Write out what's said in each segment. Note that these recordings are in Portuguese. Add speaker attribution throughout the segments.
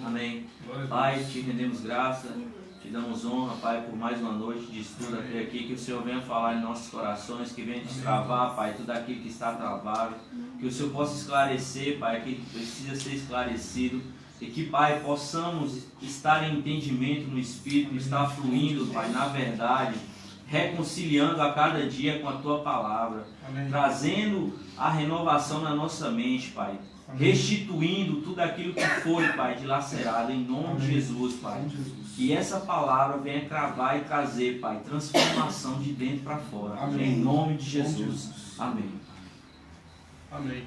Speaker 1: Amém. Pai, te rendemos graça, te damos honra, Pai, por mais uma noite de estudo até aqui, que o Senhor venha falar em nossos corações, que venha destravar, Pai, tudo aquilo que está travado, que o Senhor possa esclarecer, Pai, aquilo que precisa ser esclarecido, e que, Pai, possamos estar em entendimento no Espírito, estar fluindo, Pai, na verdade, reconciliando a cada dia com a Tua Palavra, trazendo a renovação na nossa mente, Pai, restituindo tudo aquilo que foi, Pai, dilacerado, em nome de Jesus, Pai. Que essa palavra venha cravar e trazer, Pai, transformação de dentro para fora. Amém. Em nome de Jesus. Amém.
Speaker 2: Amém.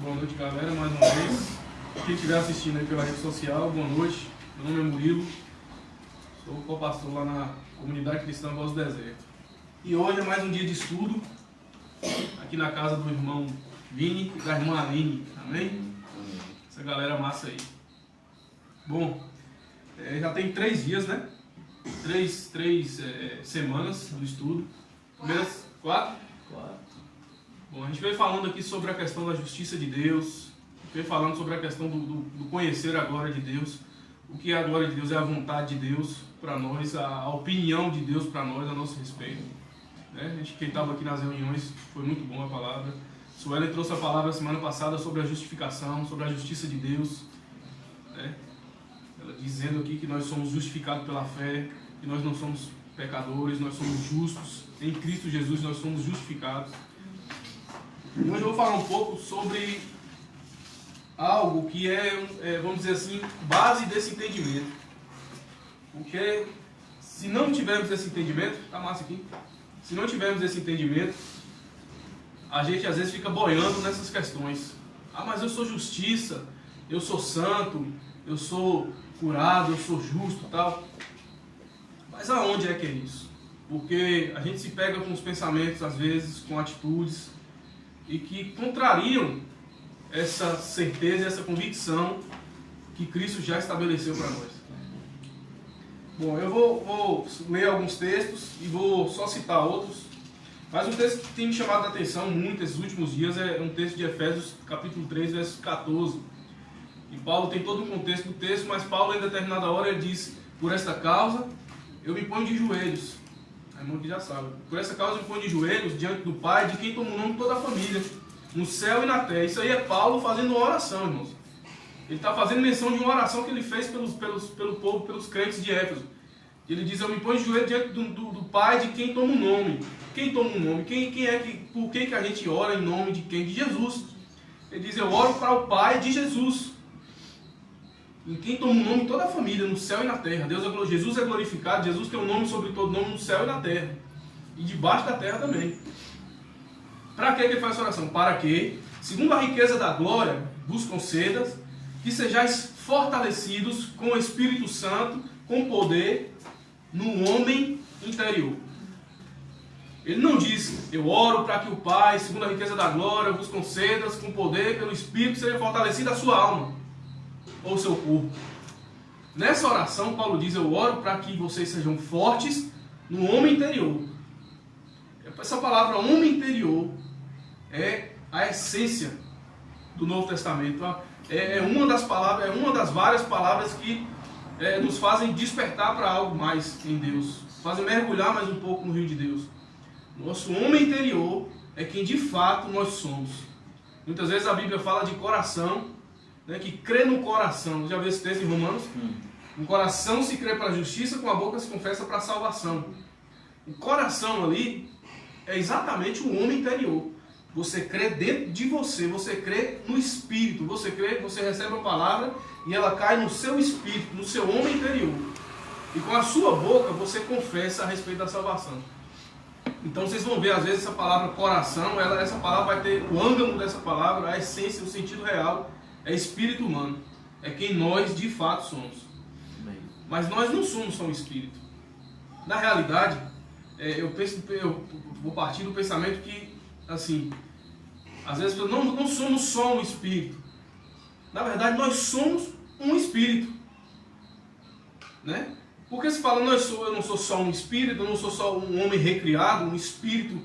Speaker 2: Boa noite, galera, mais uma vez. Quem estiver assistindo aí pela rede social, boa noite. Meu nome é Murilo, sou co-pastor lá na Comunidade Cristã Voz do Deserto. E hoje é mais um dia de estudo, aqui na casa do irmão Vini e da irmã Aline. Amém? Essa galera massa aí. Bom, já tem 3 dias, né? 3 semanas do estudo. Primeiras 4?
Speaker 1: 4.
Speaker 2: Bom, a gente veio falando aqui sobre a questão da justiça de Deus, veio falando sobre a questão do conhecer a glória de Deus, o que é a glória de Deus, é a vontade de Deus para nós, a opinião de Deus para nós, a nosso respeito. Né? Quem estava aqui nas reuniões, foi muito bom a palavra. Suelen trouxe a palavra semana passada sobre a justificação, sobre a justiça de Deus, né? Ela dizendo aqui que nós somos justificados pela fé, que nós não somos pecadores, nós somos justos, em Cristo Jesus nós somos justificados. E hoje eu vou falar um pouco sobre algo que vamos dizer assim, base desse entendimento. Porque se não tivermos esse entendimento, tá massa aqui, se não tivermos esse entendimento, a gente às vezes fica boiando nessas questões. Ah, mas eu sou justiça, eu sou santo, eu sou curado, eu sou justo e tal. Mas aonde é que é isso? Porque a gente se pega com os pensamentos, às vezes, com atitudes, e que contrariam essa certeza, essa convicção que Cristo já estabeleceu para nós. Bom, eu vou ler alguns textos e vou só citar outros. Mas um texto que tem me chamado a atenção muito esses últimos dias é um texto de Efésios, capítulo 3, verso 14. E Paulo tem todo um contexto do texto, mas Paulo em determinada hora ele diz: por esta causa eu me ponho de joelhos. A irmã que já sabe. Por essa causa eu me ponho de joelhos diante do Pai, de quem toma o nome de toda a família, no céu e na terra. Isso aí é Paulo fazendo uma oração, irmãos. Ele está fazendo menção de uma oração que ele fez pelo povo, pelos crentes de Éfeso. Ele diz: eu me ponho de joelho diante do Pai, de quem toma o nome. Quem toma o nome? Por que a gente ora em nome de quem? De Jesus. Ele diz: eu oro para o Pai de Jesus, em quem toma o nome de toda a família, no céu e na terra. Jesus é glorificado, Jesus tem o nome sobre todo nome no céu e na terra. E debaixo da terra também. Para que ele faz essa oração? Para que, segundo a riqueza da glória, vos concedas, que sejais fortalecidos com o Espírito Santo, com poder, no homem interior. Ele não diz: eu oro para que o Pai, segundo a riqueza da glória, vos concedas com poder pelo Espírito, seja fortalecida a sua alma ou o seu corpo. Nessa oração, Paulo diz: eu oro para que vocês sejam fortes no homem interior. Essa palavra homem interior é a essência do Novo Testamento. É uma das palavras, é uma das várias palavras que nos fazem despertar para algo mais em Deus, fazem mergulhar mais um pouco no rio de Deus. Nosso homem interior é quem de fato nós somos. Muitas vezes a Bíblia fala de coração, né, que crê no coração. Já viu esse texto em Romanos? No coração se crê para a justiça, com a boca se confessa para a salvação. O coração ali é exatamente o homem interior. Você crê dentro de você, você crê no Espírito, você crê, você recebe a palavra e ela cai no seu espírito, no seu homem interior. E com a sua boca você confessa a respeito da salvação. Então vocês vão ver, às vezes, essa palavra coração, essa palavra vai ter o ângamo dessa palavra, a essência, o sentido real, é espírito humano. É quem nós de fato somos. Mas nós não somos só um espírito. Na realidade, eu vou partir do pensamento que, assim, às vezes não somos só um espírito. Na verdade, nós somos um espírito. Né? Porque se fala, eu não sou só um espírito, eu não sou só um homem recriado, um espírito,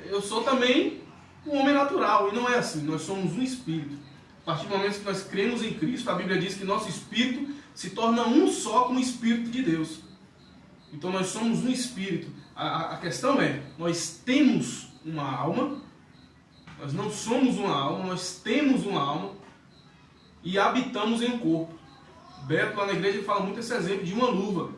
Speaker 2: eu sou também um homem natural. E não é assim, nós somos um espírito. A partir do momento que nós cremos em Cristo, a Bíblia diz que nosso espírito se torna um só com o Espírito de Deus. Então nós somos um espírito. A questão é, nós temos uma alma, nós não somos uma alma, nós temos uma alma e habitamos em um corpo. Beto lá na igreja fala muito esse exemplo de uma luva.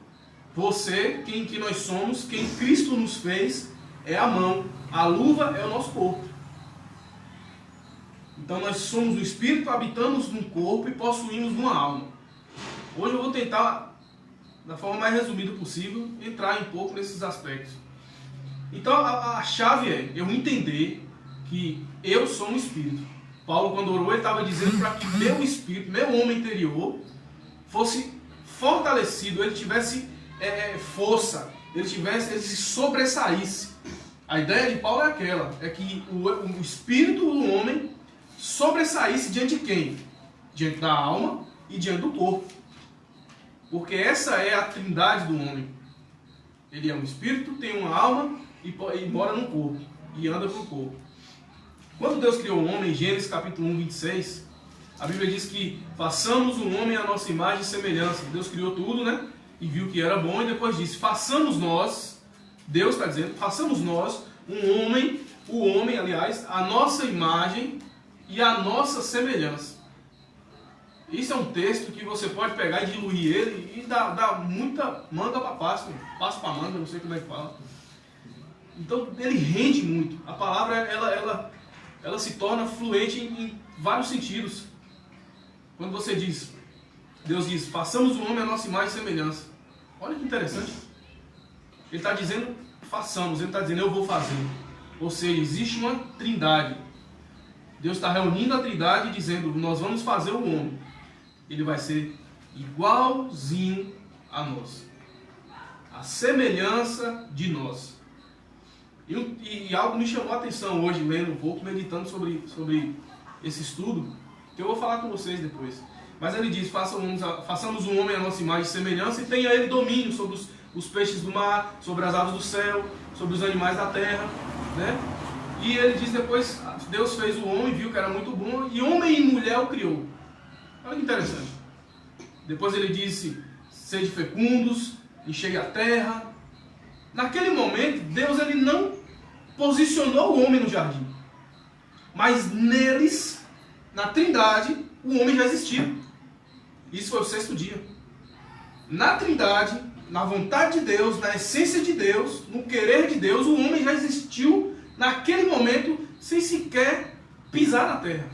Speaker 2: Você, quem que nós somos, quem Cristo nos fez, é a mão. A luva é o nosso corpo. Então nós somos o espírito, habitamos num corpo e possuímos uma alma. Hoje eu vou tentar, da forma mais resumida possível, entrar um pouco nesses aspectos. Então a chave é eu entender que eu sou um espírito. Paulo, quando orou, ele estava dizendo para que meu espírito, meu homem interior, fosse fortalecido, ele tivesse força, ele se sobressaísse. A ideia de Paulo é aquela, é que o espírito do homem sobressaísse diante de quem? Diante da alma e diante do corpo. Porque essa é a trindade do homem. Ele é um espírito, tem uma alma e mora no corpo, e anda com o corpo. Quando Deus criou o homem, em Gênesis capítulo 1, 26, a Bíblia diz que façamos o homem à nossa imagem e semelhança. Deus criou tudo, né? E viu que era bom, e depois disse, façamos nós, Deus está dizendo, façamos nós, o homem, aliás, a nossa imagem e a nossa semelhança. Isso é um texto que você pode pegar e diluir ele e dar muita manga para passo para manga, não sei como é que fala. Então ele rende muito. A palavra ela se torna fluente em vários sentidos. Quando você diz, Deus diz, façamos o homem à nossa imagem e semelhança. Olha que interessante. Ele está dizendo, façamos, ele está dizendo, eu vou fazer. Ou seja, existe uma trindade. Deus está reunindo a trindade e dizendo, nós vamos fazer o homem. Ele vai ser igualzinho a nós. A semelhança de nós. E algo me chamou a atenção hoje, lendo um pouco, meditando sobre esse estudo, que eu vou falar com vocês depois. Mas ele diz, façamos um homem à nossa imagem e semelhança e tenha ele domínio sobre os peixes do mar, sobre as aves do céu, sobre os animais da terra, né? E ele diz depois, Deus fez o homem, viu que era muito bom, e homem e mulher o criou. Olha que interessante. Depois ele disse, sede fecundos, enchei a terra. Naquele momento, Deus ele não posicionou o homem no jardim. Mas neles, na trindade, o homem já existia. Isso foi o 6º dia. Na trindade, na vontade de Deus, na essência de Deus, no querer de Deus, o homem já existiu naquele momento, sem sequer pisar na terra.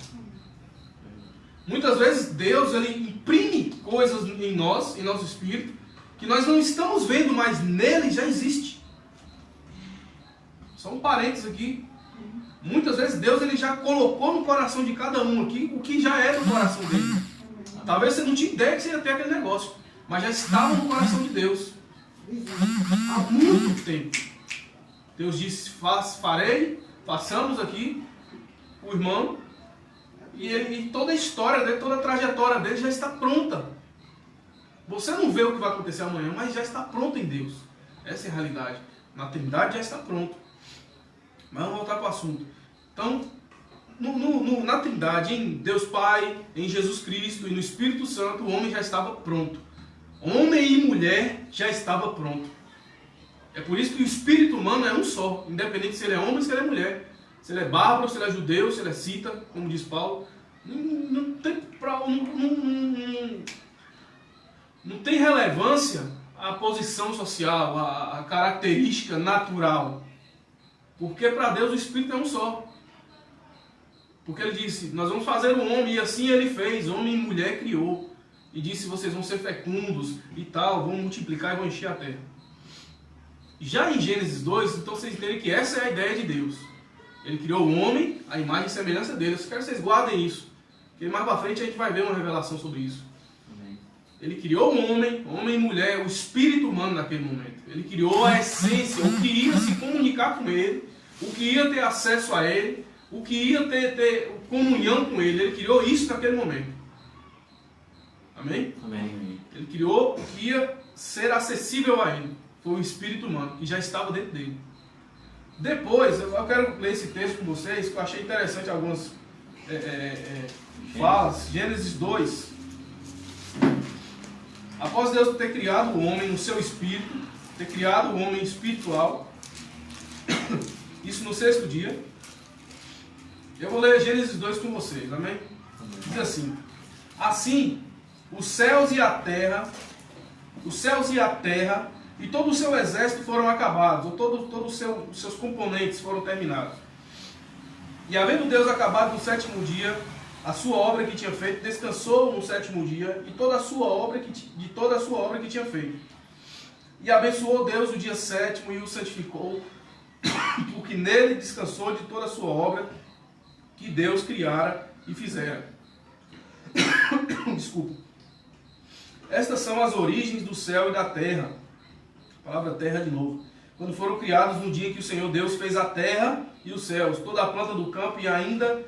Speaker 2: Muitas vezes Deus ele imprime coisas em nós, em nosso espírito, que nós não estamos vendo, mas nele já existe. Só um parênteses aqui. Muitas vezes Deus ele já colocou no coração de cada um aqui o que já é do coração dele. Talvez você não tinha ideia que você ia ter aquele negócio, mas já estava no coração de Deus. Há muito tempo. Deus disse, façamos aqui o irmão, e toda a história dele, toda a trajetória dele já está pronta. Você não vê o que vai acontecer amanhã, mas já está pronto em Deus. Essa é a realidade. Na Trindade já está pronto. Mas vamos voltar para o assunto. Então, na Trindade, em Deus Pai, em Jesus Cristo e no Espírito Santo, o homem já estava pronto. Homem e mulher já estava pronto. É por isso que o espírito humano é um só, independente se ele é homem ou se ele é mulher. Se ele é bárbaro, se ele é judeu, se ele é cita, como diz Paulo. Não tem relevância a posição social, a característica natural. Porque para Deus o Espírito é um só. Porque ele disse, nós vamos fazer o homem, e assim ele fez, homem e mulher criou. E disse, vocês vão ser fecundos e tal, vão multiplicar e vão encher a terra. Já em Gênesis 2, então vocês entendem que essa é a ideia de Deus. Ele criou o homem, a imagem e semelhança dele. Eu quero que vocês guardem isso. Porque mais para frente a gente vai ver uma revelação sobre isso. Amém. Ele criou o homem e mulher, o espírito humano naquele momento. Ele criou a essência, o que ia se comunicar com ele, o que ia ter acesso a ele, o que ia ter comunhão com ele. Ele criou isso naquele momento. Amém?
Speaker 1: Amém.
Speaker 2: Ele criou o que ia ser acessível a ele. Foi o espírito humano, que já estava dentro dele. Depois, eu quero ler esse texto com vocês, que eu achei interessante algumas fala, Gênesis 2, após Deus ter criado o homem no seu espírito, ter criado o homem espiritual, isso no 6º dia, eu vou ler Gênesis 2 com vocês, amém? Diz assim: assim, os céus e a terra e todo o seu exército foram acabados, ou todos os seus componentes foram terminados. E havendo Deus acabado no 7º dia a sua obra que tinha feito, descansou no 7º dia de toda a sua obra que tinha feito. E abençoou Deus o dia 7º e o santificou, porque nele descansou de toda a sua obra que Deus criara e fizera. Desculpa. Estas são as origens do céu e da terra. A palavra terra de novo. Quando foram criados no dia em que o Senhor Deus fez a terra e os céus, toda a planta do campo ainda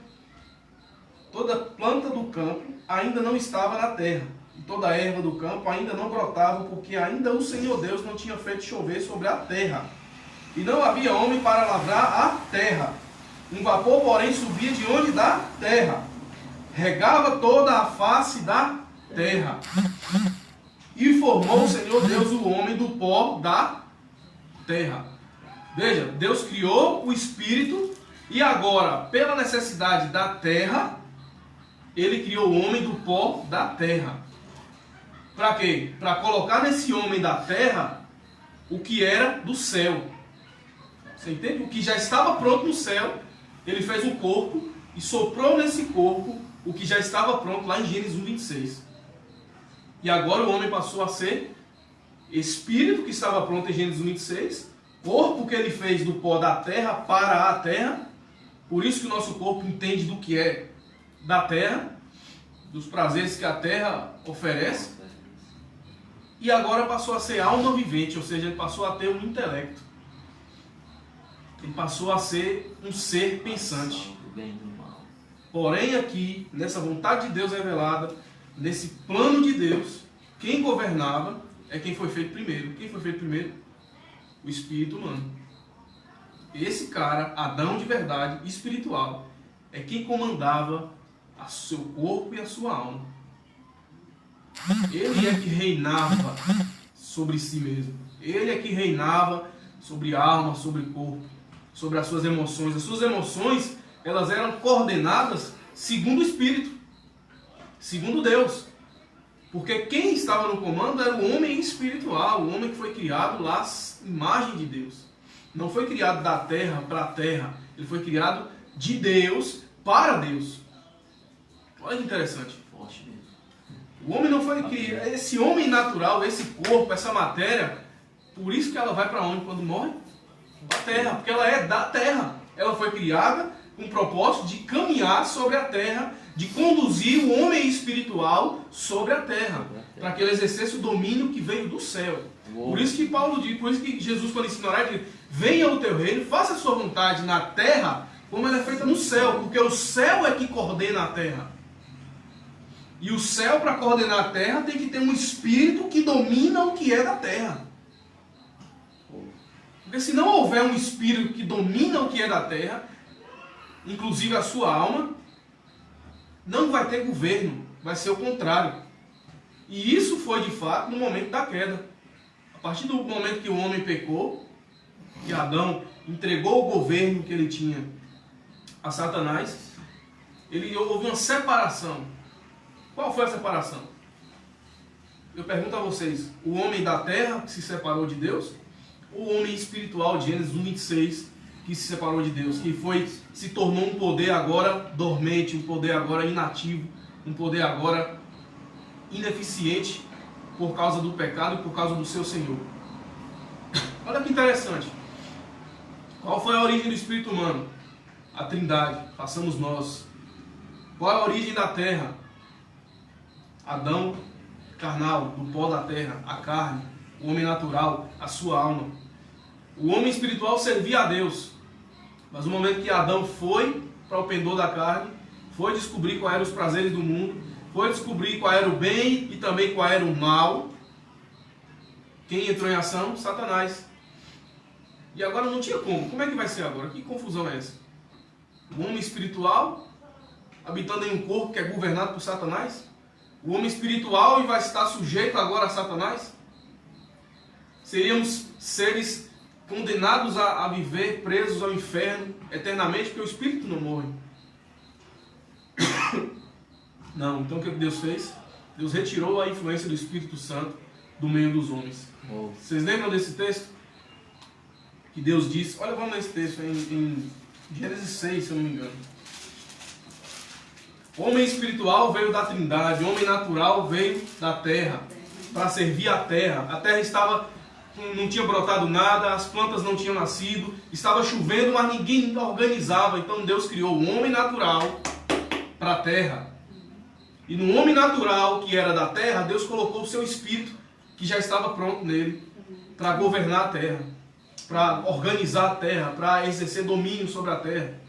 Speaker 2: não estava na terra, e toda a erva do campo ainda não brotava, porque ainda o Senhor Deus não tinha feito chover sobre a terra, e não havia homem para lavrar a terra. Um vapor, porém, subia de onde? Da terra, regava toda a face da terra. E formou o Senhor Deus o homem do pó da terra. Veja, Deus criou o espírito e agora, pela necessidade da terra, ele criou o homem do pó da terra. Para quê? Para colocar nesse homem da terra o que era do céu. Você entende? O que já estava pronto no céu, ele fez um corpo e soprou nesse corpo o que já estava pronto lá em Gênesis 1:26. E agora o homem passou a ser espírito que estava pronto em Gênesis 1:26, corpo que ele fez do pó da terra para a terra. Por isso que o nosso corpo entende do que é da terra, dos prazeres que a terra oferece. E agora passou a ser alma vivente, ou seja, ele passou a ter um intelecto. Ele passou a ser um ser pensante. Porém aqui, nessa vontade de Deus revelada, nesse plano de Deus, quem governava é quem foi feito primeiro. Quem foi feito primeiro? O espírito humano. Esse cara, Adão de verdade, espiritual, é quem comandava o seu corpo e a sua alma. Ele é que reinava sobre si mesmo. Ele é que reinava sobre a alma, sobre o corpo, sobre as suas emoções. As suas emoções, elas eram coordenadas segundo o Espírito, segundo Deus. Porque quem estava no comando era o homem espiritual, o homem que foi criado lá à imagem de Deus. Não foi criado da terra para a terra, ele foi criado de Deus para Deus. Olha que interessante. O homem não foi criado, esse homem natural, esse corpo, essa matéria, por isso que ela vai para onde quando morre? Para a terra, porque ela é da terra. Ela foi criada com o propósito de caminhar sobre a terra, de conduzir o homem espiritual sobre a terra, para que ele exercesse o domínio que veio do céu. Por isso que Paulo diz, por isso que Jesus, quando ensina a orar, diz: venha o teu reino, faça a sua vontade na terra, como ela é feita no céu, porque o céu é que coordena a terra. E o céu, para coordenar a terra, tem que ter um espírito que domina o que é da terra. Porque se não houver um espírito que domina o que é da terra, inclusive a sua alma, não vai ter governo, vai ser o contrário. E isso foi de fato no momento da queda. A partir do momento que o homem pecou, que Adão entregou o governo que ele tinha a Satanás, houve uma separação. Qual foi a separação? Eu pergunto a vocês: o homem da terra que se separou de Deus, ou o homem espiritual de Gênesis 1:26 que se separou de Deus, que se tornou um poder agora dormente, um poder agora inativo, um poder agora ineficiente por causa do pecado e por causa do seu Senhor? Olha que interessante. Qual foi a origem do espírito humano? A Trindade, passamos nós. Qual é a origem da terra? Adão carnal, do pó da terra, a carne, o homem natural, a sua alma. O homem espiritual servia a Deus, mas no momento que Adão foi para o pendor da carne, foi descobrir quais eram os prazeres do mundo, foi descobrir qual era o bem e também qual era o mal, quem entrou em ação? Satanás. E agora não tinha como. Como é que vai ser agora? Que confusão é essa? O homem espiritual habitando em um corpo que é governado por Satanás? O homem espiritual e vai estar sujeito agora a Satanás? Seríamos seres condenados a viver presos ao inferno eternamente, porque o espírito não morre. Não, então o que Deus fez? Deus retirou a influência do Espírito Santo do meio dos homens. Vocês lembram desse texto? Que Deus disse, olha, vamos nesse texto em Gênesis 6, se eu não me engano. O homem espiritual veio da Trindade, o homem natural veio da terra, para servir a terra. A terra não tinha brotado nada, as plantas não tinham nascido, estava chovendo, mas ninguém organizava. Então Deus criou o homem natural para a terra. E no homem natural, que era da terra, Deus colocou o seu espírito, que já estava pronto nele, para governar a terra, para organizar a terra, para exercer domínio sobre a terra.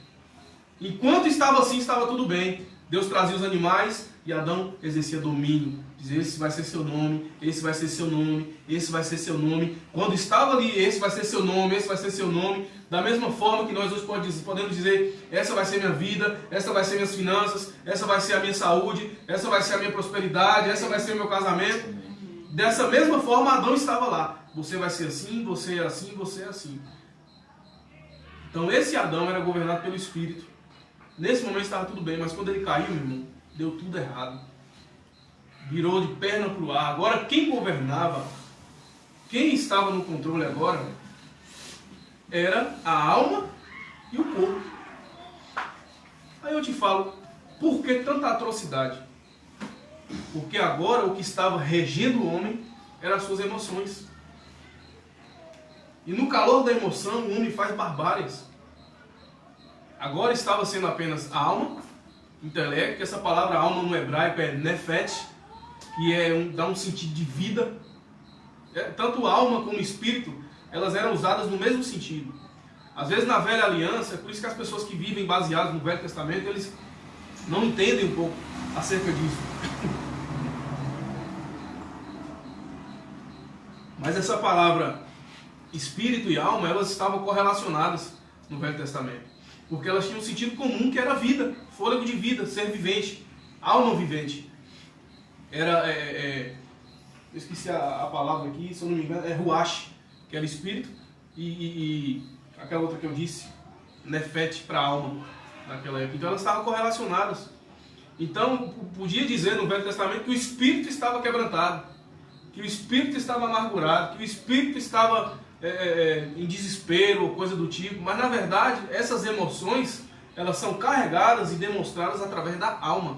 Speaker 2: Enquanto estava assim, estava tudo bem. Deus trazia os animais e Adão exercia domínio. Dizia, esse vai ser seu nome, esse vai ser seu nome, esse vai ser seu nome. Quando estava ali, esse vai ser seu nome, esse vai ser seu nome. Da mesma forma que nós hoje podemos dizer, essa vai ser minha vida, essa vai ser minhas finanças, essa vai ser a minha saúde, essa vai ser a minha prosperidade, essa vai ser o meu casamento. Dessa mesma forma, Adão estava lá. Você vai ser assim, você é assim, você é assim. Então esse Adão era governado pelo Espírito. Nesse momento estava tudo bem, mas quando ele caiu, meu irmão, deu tudo errado. Virou de perna para o ar. Agora quem governava, quem estava no controle agora, era a alma e o corpo. Aí eu te falo, por que tanta atrocidade? Porque agora o que estava regendo o homem eram as suas emoções. E no calor da emoção o homem faz barbáries. Agora estava sendo apenas a alma, intelecto, que essa palavra alma no hebraico é nefet, que dá um sentido de vida. Tanto alma como espírito, elas eram usadas no mesmo sentido. Às vezes na velha aliança, é por isso que as pessoas que vivem baseadas no Velho Testamento, eles não entendem um pouco acerca disso. Mas essa palavra espírito e alma, elas estavam correlacionadas no Velho Testamento. Porque elas tinham um sentido comum, que era vida, fôlego de vida, ser vivente, alma vivente. Eu esqueci a palavra aqui, se eu não me engano, é ruach, que era espírito, e aquela outra que eu disse, nefet, para alma, naquela época. Então elas estavam correlacionadas. Então podia dizer no Velho Testamento que o espírito estava quebrantado, que o espírito estava amargurado, que o espírito estava em desespero ou coisa do tipo, mas na verdade essas emoções elas são carregadas e demonstradas através da alma.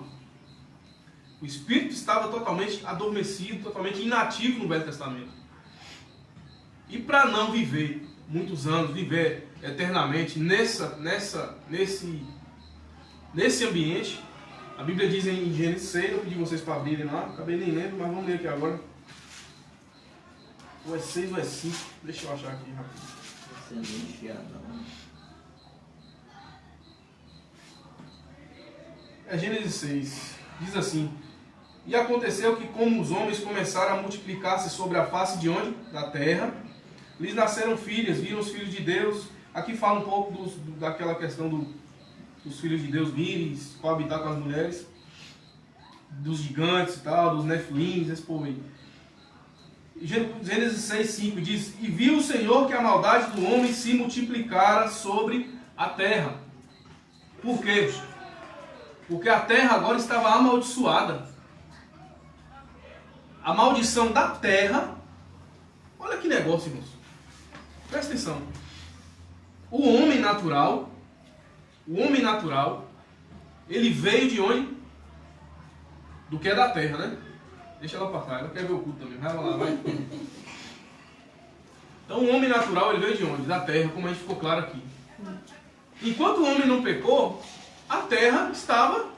Speaker 2: O espírito estava totalmente adormecido, totalmente inativo no Velho Testamento. E para não viver muitos anos, viver eternamente nesse ambiente, a Bíblia diz em Gênesis 6, eu pedi vocês para abrirem lá, acabei nem lendo, mas vamos ler aqui agora. Ou é 6 ou é 5, deixa eu achar aqui rapidinho. É Gênesis 6, diz assim: e aconteceu que, como os homens começaram a multiplicar-se sobre a face de onde? Da terra, lhes nasceram filhas, viram os filhos de Deus. Aqui fala um pouco daquela questão dos filhos de Deus virem, coabitar com as mulheres, dos gigantes e tal, dos nefilins, esse povo aí. Gênesis 6:5 diz: e viu o Senhor que a maldade do homem se multiplicara sobre a terra. Por quê? Porque a terra agora estava amaldiçoada. A maldição da terra, olha que negócio, irmãos. Presta atenção. O homem natural, ele veio de onde? Do que é da terra, né? Deixa ela para trás, ela quer ver o culto também. Vai lá, vai. Então o homem natural, ele veio de onde? Da terra, como a gente ficou claro aqui. Enquanto o homem não pecou, a terra estava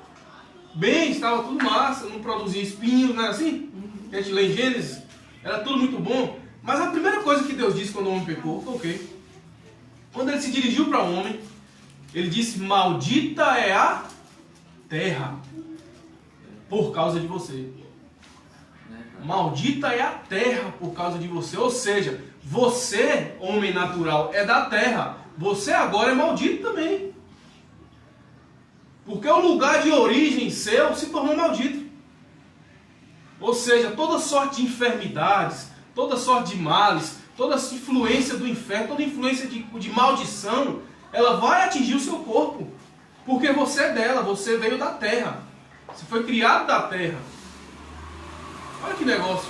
Speaker 2: bem, estava tudo massa, não produzia espinhos, não é assim? A gente lê em Gênesis, era tudo muito bom. Mas a primeira coisa que Deus disse quando o homem pecou foi o quê? Quando ele se dirigiu para o homem, ele disse: maldita é a terra por causa de você. Maldita é a terra por causa de você. Ou seja, você, homem natural, é da terra. Você agora é maldito também. Porque o lugar de origem seu se tornou maldito. Ou seja, toda sorte de enfermidades, toda sorte de males, toda influência do inferno, toda influência de maldição, ela vai atingir o seu corpo. Porque você é dela, você veio da terra. Você foi criado da terra. Olha que negócio.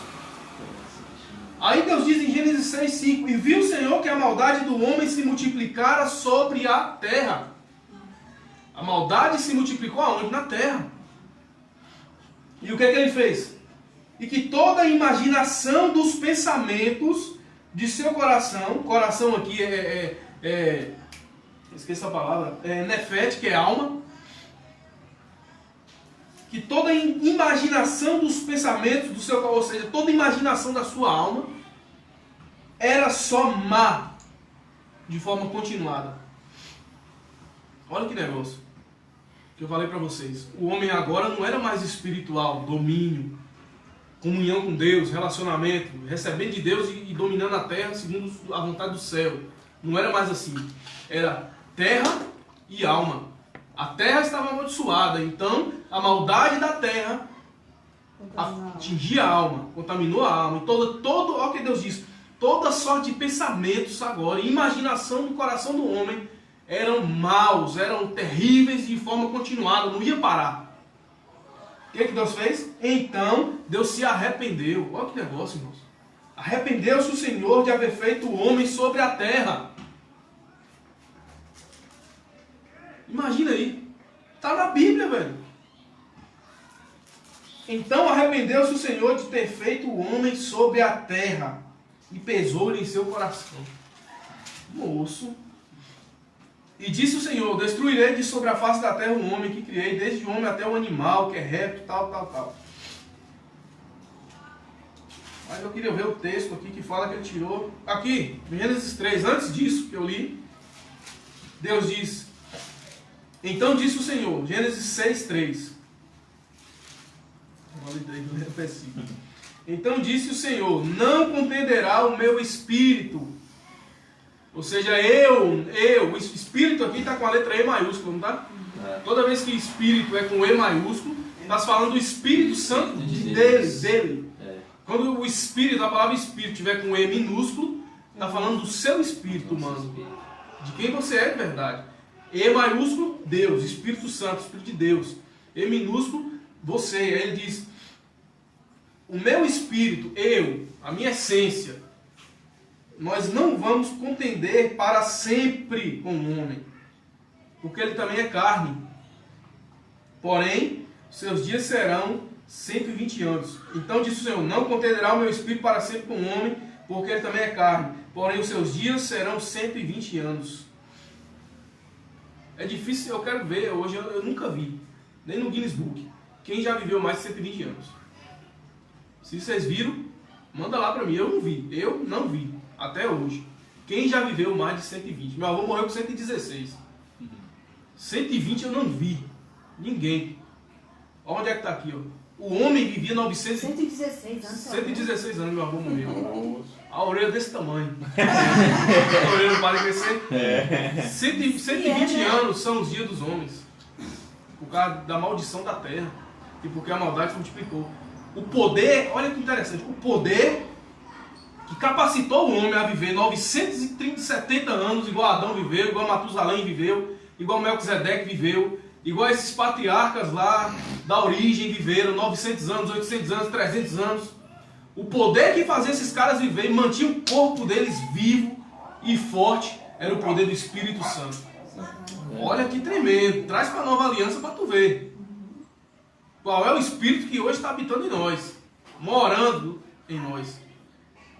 Speaker 2: Aí Deus diz em Gênesis 6:5: e viu o Senhor que a maldade do homem se multiplicara sobre a terra. A maldade se multiplicou aonde? Na terra. E o que é que ele fez? E que toda a imaginação dos pensamentos de seu coração aqui esqueça a palavra, nefete, que é alma, que toda a imaginação dos pensamentos do seu, ou seja, toda a imaginação da sua alma era só má, de forma continuada. Olha que negócio que eu falei para vocês. O homem agora não era mais espiritual, domínio, comunhão com Deus, relacionamento, recebendo de Deus e dominando a terra segundo a vontade do céu. Não era mais assim. Era terra e alma. A terra estava amaldiçoada, então a maldade da terra atingia a alma, contaminou a alma. E olha o que Deus diz, toda sorte de pensamentos agora, imaginação do coração do homem eram maus, eram terríveis de forma continuada, não ia parar. O que Deus fez? Então Deus se arrependeu. Olha que negócio, irmãos. Arrependeu-se o Senhor de haver feito o homem sobre a terra. Imagina aí. Está na Bíblia, velho. Então arrependeu-se o Senhor de ter feito o homem sobre a terra. E pesou-lhe em seu coração. Moço. E disse o Senhor: destruirei de sobre a face da terra o homem que criei, desde o homem até o animal, que é réptil, tal. Mas eu queria ver o texto aqui que fala que ele tirou. Aqui, Gênesis 3, antes disso que eu li, Deus diz: então disse o Senhor, Gênesis 6:3. Então disse o Senhor: não contenderá o meu espírito. Ou seja, o espírito aqui está com a letra E maiúscula, não está? Toda vez que espírito é com E maiúsculo, está falando do Espírito Santo dele. Quando o espírito, a palavra espírito, tiver com E minúsculo, está falando do seu espírito humano. De quem você é de verdade. E maiúsculo, Deus, Espírito Santo, Espírito de Deus. E minúsculo, você. Aí ele diz: o meu espírito, a minha essência, nós não vamos contender para sempre com o homem, porque ele também é carne. Porém, seus dias serão 120 anos. Então disse o Senhor: não contenderá o meu espírito para sempre com o homem, porque ele também é carne. Porém, os seus dias serão 120 anos. É difícil, eu quero ver, hoje eu nunca vi, nem no Guinness Book, quem já viveu mais de 120 anos. Se vocês viram, manda lá para mim. Eu não vi. Até hoje. Quem já viveu mais de 120? Meu avô morreu com 116. 120 eu não vi. Ninguém. Olha onde é que está aqui, ó. O homem vivia
Speaker 3: 116 anos.
Speaker 2: 116 anos meu avô morreu. A orelha desse tamanho. A orelha não para de crescer. 120 anos são os dias dos homens. Por causa da maldição da terra. E porque a maldade se multiplicou. O poder, olha que interessante. O poder que capacitou o homem a viver 970 anos, igual Adão viveu, igual Matusalém viveu, igual Melquisedeque viveu, igual esses patriarcas lá da origem viveram 900 anos, 800 anos, 300 anos. O poder que fazia esses caras viver e mantinha o corpo deles vivo e forte era o poder do Espírito Santo. Olha que tremendo. Traz para a nova aliança para tu ver. Qual é o Espírito que hoje está habitando em nós, morando em nós.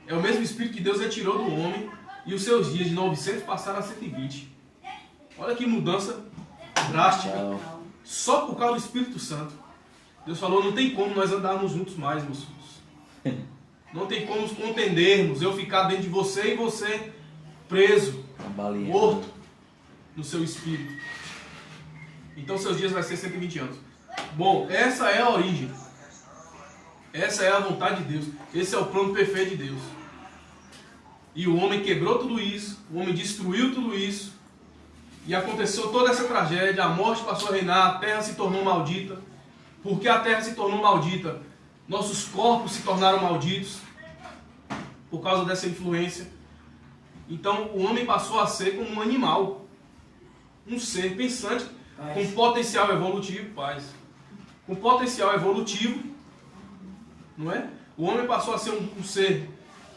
Speaker 2: É o mesmo Espírito que Deus retirou do homem e os seus dias de 900 passaram a 120. Olha que mudança drástica. Só por causa do Espírito Santo. Deus falou: não tem como nós andarmos juntos mais, meus filhos. Não tem como nos contendermos. Eu ficar dentro de você e você preso, morto no seu espírito. Então seus dias vai ser 120 anos. Bom, essa é a origem. Essa é a vontade de Deus. Esse é o plano perfeito de Deus. E o homem quebrou tudo isso. O homem destruiu tudo isso. E aconteceu toda essa tragédia, a morte passou a reinar, a terra se tornou maldita. Porque a terra se tornou maldita, nossos corpos se tornaram malditos por causa dessa influência. Então o homem passou a ser como um animal, um ser pensante, com potencial evolutivo, com potencial evolutivo, não é? O homem passou a ser um ser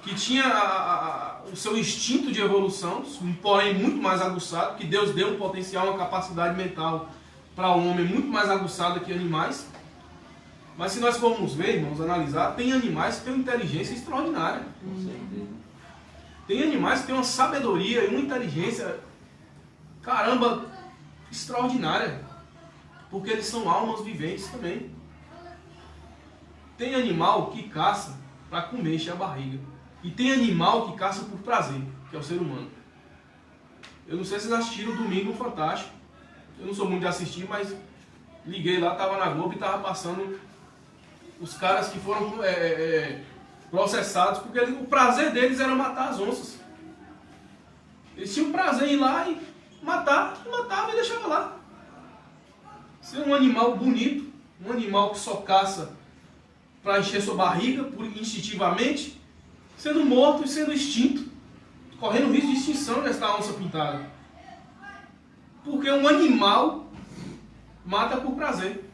Speaker 2: que tinha o seu instinto de evolução, porém muito mais aguçado, que Deus deu um potencial, uma capacidade mental para o homem muito mais aguçada que animais. Mas se nós formos ver, irmãos, analisar, tem animais que têm uma inteligência extraordinária. Tem animais que têm uma sabedoria e uma inteligência, caramba, extraordinária. Porque eles são almas viventes também. Tem animal que caça para comer, encher a barriga. E tem animal que caça por prazer, que é o ser humano. Eu não sei se vocês assistiram o Domingo Fantástico. Eu não sou muito de assistir, mas liguei lá, estava na Globo e estava passando os caras que foram processados, porque o prazer deles era matar as onças. Eles tinham prazer em ir lá e matava e deixava lá. Ser um animal bonito, um animal que só caça para encher sua barriga, instintivamente, sendo morto e sendo extinto, correndo risco de extinção nessa onça pintada. Porque um animal mata por prazer.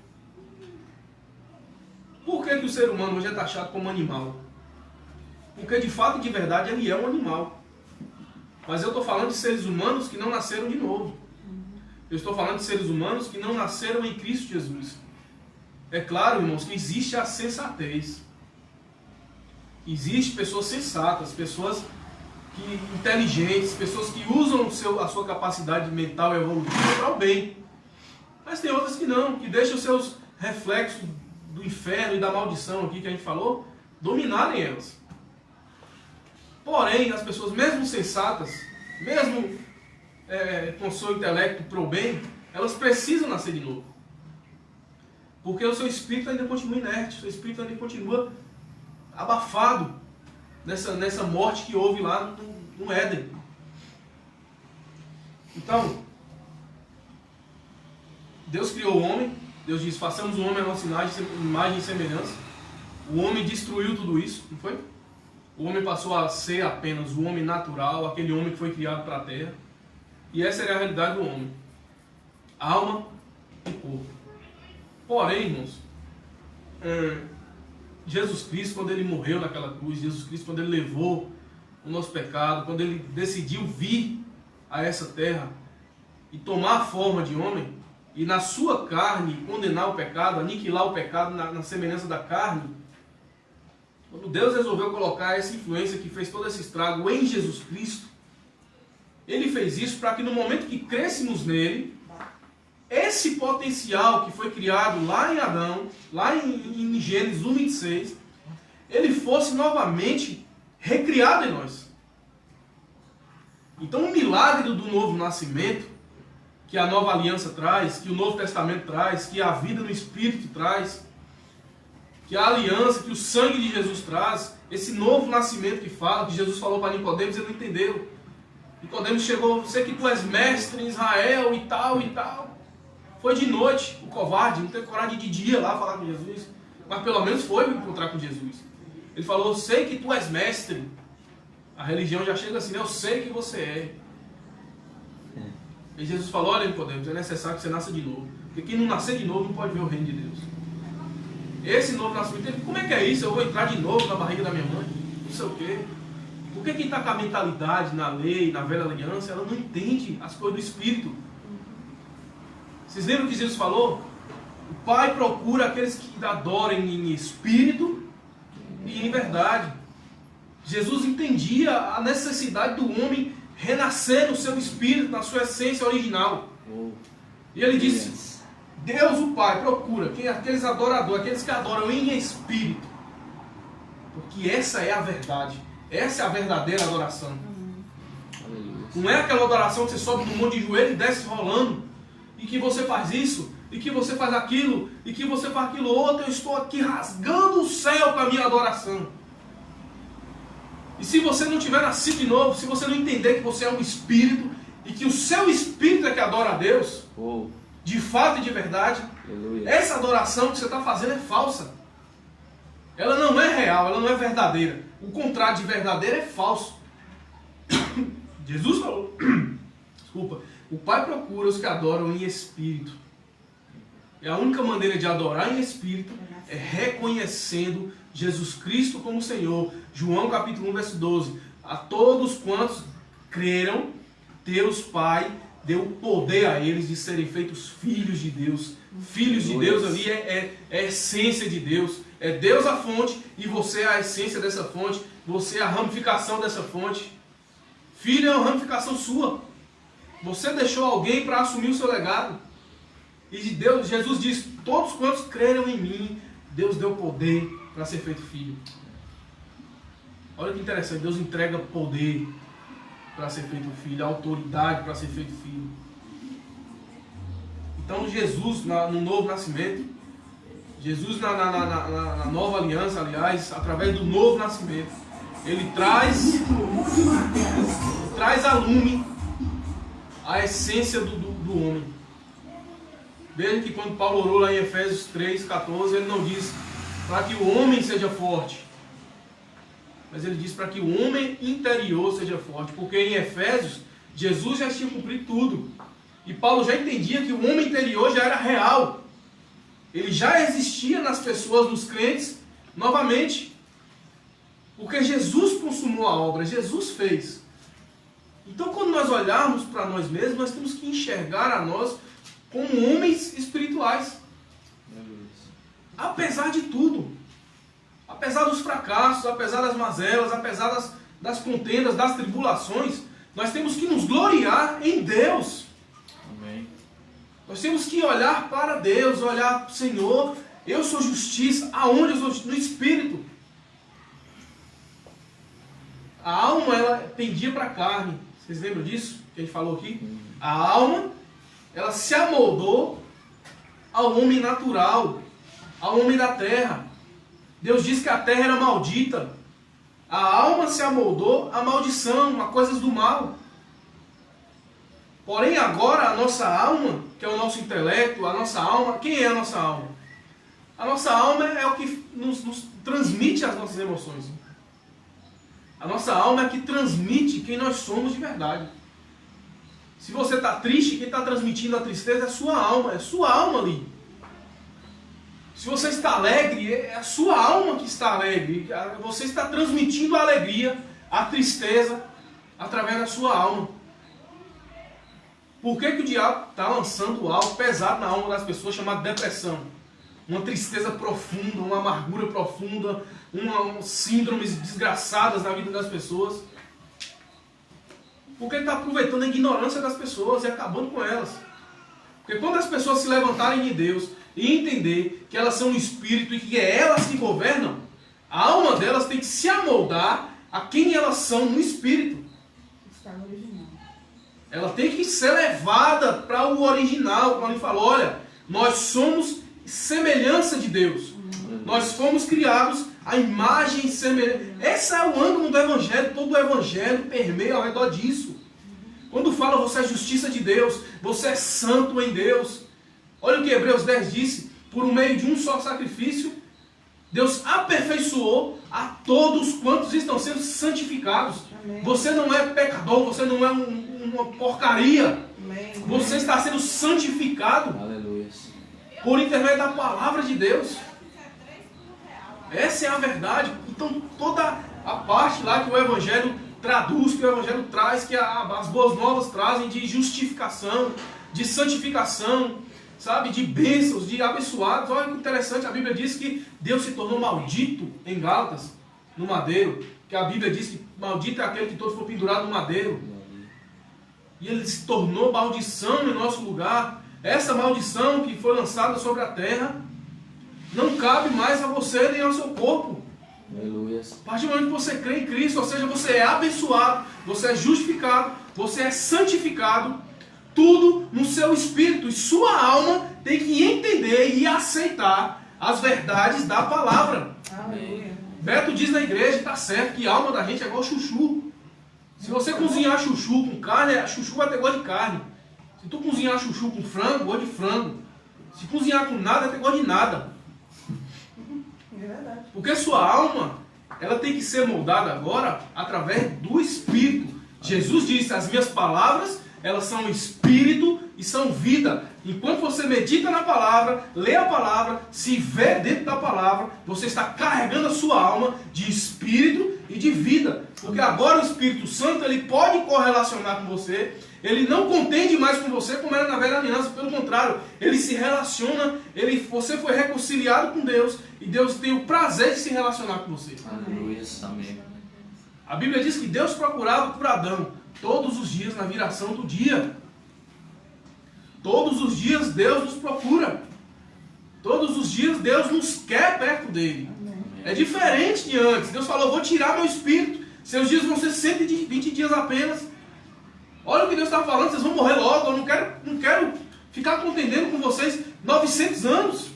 Speaker 2: Por que o ser humano hoje é taxado como animal? Porque de fato, de verdade, ele é um animal. Mas eu estou falando de seres humanos que não nasceram de novo. Eu estou falando de seres humanos que não nasceram em Cristo Jesus. É claro, irmãos, que existe a sensatez. Existem pessoas sensatas, pessoas inteligentes, pessoas que usam a sua capacidade mental e evolutiva para o bem. Mas tem outras que não, que deixam os seus reflexos do inferno e da maldição aqui que a gente falou, dominarem elas. Porém, as pessoas mesmo sensatas, mesmo com seu intelecto para o bem, elas precisam nascer de novo. Porque o seu espírito ainda continua inerte, o seu espírito ainda continua abafado nessa morte que houve lá no Éden. Então, Deus criou o homem, Deus disse, façamos o homem a nossa imagem e semelhança. O homem destruiu tudo isso, não foi? O homem passou a ser apenas o homem natural, aquele homem que foi criado para a terra. E essa era a realidade do homem. Alma e corpo. Porém, irmãos, Jesus Cristo, quando ele morreu naquela cruz, Jesus Cristo, quando ele levou o nosso pecado, quando ele decidiu vir a essa terra e tomar a forma de homem, e na sua carne condenar o pecado, aniquilar o pecado na semelhança da carne, quando Deus resolveu colocar essa influência que fez todo esse estrago em Jesus Cristo, ele fez isso para que no momento que crescemos nele, esse potencial que foi criado lá em Adão, lá em Gênesis 1:26, ele fosse novamente recriado em nós. Então o milagre do novo nascimento, que a nova aliança traz, que o Novo Testamento traz, que a vida no Espírito traz, que a aliança, que o sangue de Jesus traz, esse novo nascimento que fala, que Jesus falou para Nicodemos, ele não entendeu. Nicodemos chegou, sei que tu és mestre em Israel e tal e tal. Foi de noite, o covarde, não teve coragem de dia lá falar com Jesus, mas pelo menos foi encontrar com Jesus. Ele falou, sei que tu és mestre. A religião já chega assim, eu sei que você é. E Jesus falou, olha Nicodemos, é necessário que você nasça de novo. Porque quem não nascer de novo não pode ver o reino de Deus. Esse novo nascimento, como é que é isso? Eu vou entrar de novo na barriga da minha mãe? Não sei o quê. Porque quem está com a mentalidade na lei, na velha aliança, ela não entende as coisas do Espírito. Vocês lembram que Jesus falou? O Pai procura aqueles que adorem em espírito e em verdade. Jesus entendia a necessidade do homem renascer no seu espírito, na sua essência original. E ele disse, Deus o Pai procura aqueles adoradores, aqueles que adoram em espírito. Porque essa é a verdade. Essa é a verdadeira adoração. Não é aquela adoração que você sobe num monte de joelho e desce rolando. E que você faz isso, e que você faz aquilo, e que você faz aquilo outro. Eu estou aqui rasgando o céu com a minha adoração. E se você não tiver nascido de novo, se você não entender que você é um espírito, e que o seu espírito é que adora a Deus, de fato e de verdade, essa adoração que você está fazendo é falsa. Ela não é real, ela não é verdadeira. O contrário de verdadeiro é falso. Jesus falou, desculpa, o Pai procura os que adoram em espírito. E a única maneira de adorar em espírito é reconhecendo Jesus Cristo como Senhor. João capítulo 1, verso 12. A todos quantos creram, Deus Pai deu poder a eles de serem feitos filhos de Deus. Filhos de Deus ali é a essência de Deus. É Deus a fonte e você é a essência dessa fonte. Você é a ramificação dessa fonte. Filho é uma ramificação sua. Você deixou alguém para assumir o seu legado. E Deus, Jesus diz, todos quantos creram em mim, Deus deu poder para ser feito filho. Olha que interessante, Deus entrega poder para ser feito filho, autoridade para ser feito filho. Então Jesus, no novo nascimento, Jesus na nova aliança, aliás, através do novo nascimento, ele traz a lume a essência do homem. Veja que quando Paulo orou lá em Efésios 3,14, ele não diz para que o homem seja forte, mas ele diz para que o homem interior seja forte, porque em Efésios, Jesus já tinha cumprido tudo. E Paulo já entendia que o homem interior já era real. Ele já existia nas pessoas, nos crentes, novamente. Porque Jesus consumou a obra, Jesus fez. Então, quando nós olharmos para nós mesmos, nós temos que enxergar a nós como homens espirituais. Apesar de tudo. Apesar dos fracassos, apesar das mazelas, apesar das contendas, das tribulações, nós temos que nos gloriar em Deus.
Speaker 1: Amém.
Speaker 2: Nós temos que olhar para Deus, olhar para o Senhor. Eu sou justiça. Aonde eu sou? No Espírito. A alma, ela pendia para a carne. Vocês lembram disso? Que a gente falou aqui? A alma, ela se amoldou ao homem natural, ao homem da terra. Deus disse que a terra era maldita. A alma se amoldou à maldição, a coisas do mal. Porém agora a nossa alma, que é o nosso intelecto, a nossa alma, quem é a nossa alma? A nossa alma é o que nos transmite as nossas emoções. A nossa alma é a que transmite quem nós somos de verdade. Se você está triste, quem está transmitindo a tristeza é a sua alma ali. Se você está alegre, é a sua alma que está alegre. Você está transmitindo a alegria, a tristeza, através da sua alma. Por que o diabo está lançando algo pesado na alma das pessoas, chamado depressão? Uma tristeza profunda, uma amargura profunda, síndromes desgraçadas na vida das pessoas. Porque ele está aproveitando a ignorância das pessoas e acabando com elas. Porque quando as pessoas se levantarem de Deus e entender que elas são um espírito e que é elas que governam, a alma delas tem que se amoldar a quem elas são no espírito.
Speaker 3: Está no original.
Speaker 2: Ela tem que ser levada para o original, quando ele fala, olha, nós somos semelhança de Deus. Nós fomos criados à imagem e semelhança. Esse é o ângulo do Evangelho, todo o Evangelho permeia ao redor disso. Quando fala você é justiça de Deus, você é santo em Deus. Olha o que Hebreus 10 disse, por meio de um só sacrifício, Deus aperfeiçoou a todos quantos estão sendo santificados. Amém. Você não é pecador, você não é uma porcaria.
Speaker 3: Amém.
Speaker 2: Você está sendo santificado.
Speaker 1: Aleluia.
Speaker 2: Por intermédio da palavra de Deus. Essa é a verdade. Então toda a parte lá que o Evangelho traduz, que o Evangelho traz, que as boas novas trazem de justificação, de santificação, sabe, de bênçãos, de abençoados. Olha que interessante, a Bíblia diz que Deus se tornou maldito em Gálatas, no madeiro, que a Bíblia diz que maldito é aquele que todo for pendurado no madeiro. E ele se tornou maldição em nosso lugar. Essa maldição que foi lançada sobre a terra não cabe mais a você nem ao seu corpo.
Speaker 1: Aleluia.
Speaker 2: A partir do momento que você crê em Cristo, ou seja, você é abençoado, você é justificado, você é santificado, tudo no seu espírito. E sua alma tem que entender e aceitar as verdades da palavra.
Speaker 3: Aleluia.
Speaker 2: Beto diz na igreja, está certo, que a alma da gente é igual chuchu. Se você cozinhar chuchu com carne, chuchu vai ter gosto de carne. Se tu cozinhar chuchu com frango, gosto de frango. Se cozinhar com nada, vai ter gosto de nada.
Speaker 3: É verdade.
Speaker 2: Porque sua alma, ela tem que ser moldada agora através do Espírito. Jesus disse, as minhas palavras, elas são Espírito e são vida. Enquanto você medita na palavra, lê a palavra, se vê dentro da palavra, você está carregando a sua alma de Espírito e de vida. Porque agora o Espírito Santo, ele pode correlacionar com você. Ele não contende mais com você como era na velha aliança. Pelo contrário, ele se relaciona. Você foi reconciliado com Deus. E Deus tem o prazer de se relacionar com você.
Speaker 1: Aleluia, amém.
Speaker 2: A Bíblia diz que Deus procurava por Adão todos os dias na viração do dia. Todos os dias Deus nos procura. Todos os dias Deus nos quer perto dele. É diferente de antes. Deus falou, vou tirar meu espírito. Seus dias vão ser 120 dias apenas. Olha o que Deus está falando, vocês vão morrer logo. Eu não quero ficar contendendo com vocês 900 anos.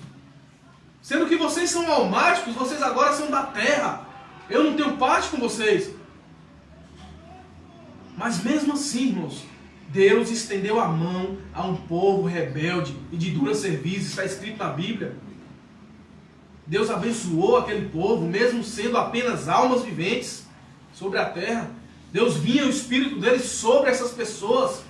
Speaker 2: Sendo que vocês são almáticos, vocês agora são da terra. Eu não tenho parte com vocês. Mas mesmo assim, irmãos, Deus estendeu a mão a um povo rebelde e de dura serviço. Está escrito na Bíblia. Deus abençoou aquele povo, mesmo sendo apenas almas viventes sobre a terra. Deus vinha o Espírito dele sobre essas pessoas.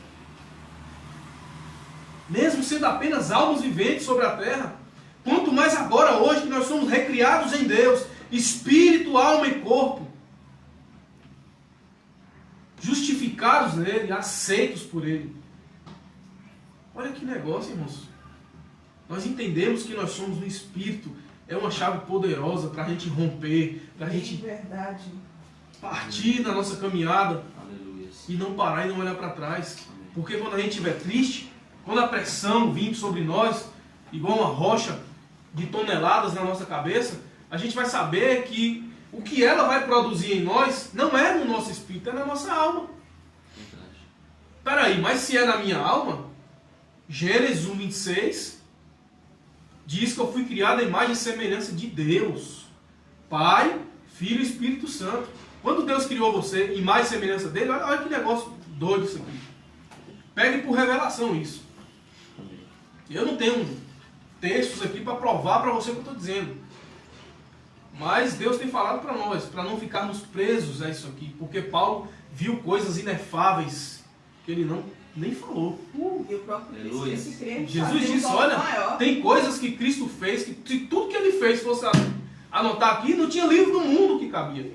Speaker 2: Mesmo sendo apenas almas viventes sobre a terra. Quanto mais agora, hoje, que nós somos recriados em Deus. Espírito, alma e corpo. Justificados nele, aceitos por ele. Olha que negócio, irmãos. Nós entendemos que nós somos no Espírito. É uma chave poderosa para a gente romper, para a gente
Speaker 3: verdade.
Speaker 2: partir na nossa caminhada.
Speaker 1: Aleluia.
Speaker 2: E não parar e não olhar para trás. Porque quando a gente estiver triste, quando a pressão vir sobre nós, igual uma rocha de toneladas na nossa cabeça, a gente vai saber que o que ela vai produzir em nós não é no nosso espírito, é na nossa alma. Peraí, mas se é na minha alma, Gênesis 1:26 diz que eu fui criado à imagem e semelhança de Deus. Pai, Filho e Espírito Santo. Quando Deus criou você, imagem e semelhança dele, olha que negócio doido isso aqui. Pegue por revelação isso. Eu não tenho textos aqui para provar para você o que eu estou dizendo. Mas Deus tem falado para nós, para não ficarmos presos a isso aqui. Porque Paulo viu coisas inefáveis que ele nem falou.
Speaker 3: E o próprio Cristo disse crer.
Speaker 2: Jesus disse, olha, tem coisas que Cristo fez, que se tudo que ele fez fosse anotar aqui, não tinha livro do mundo que cabia.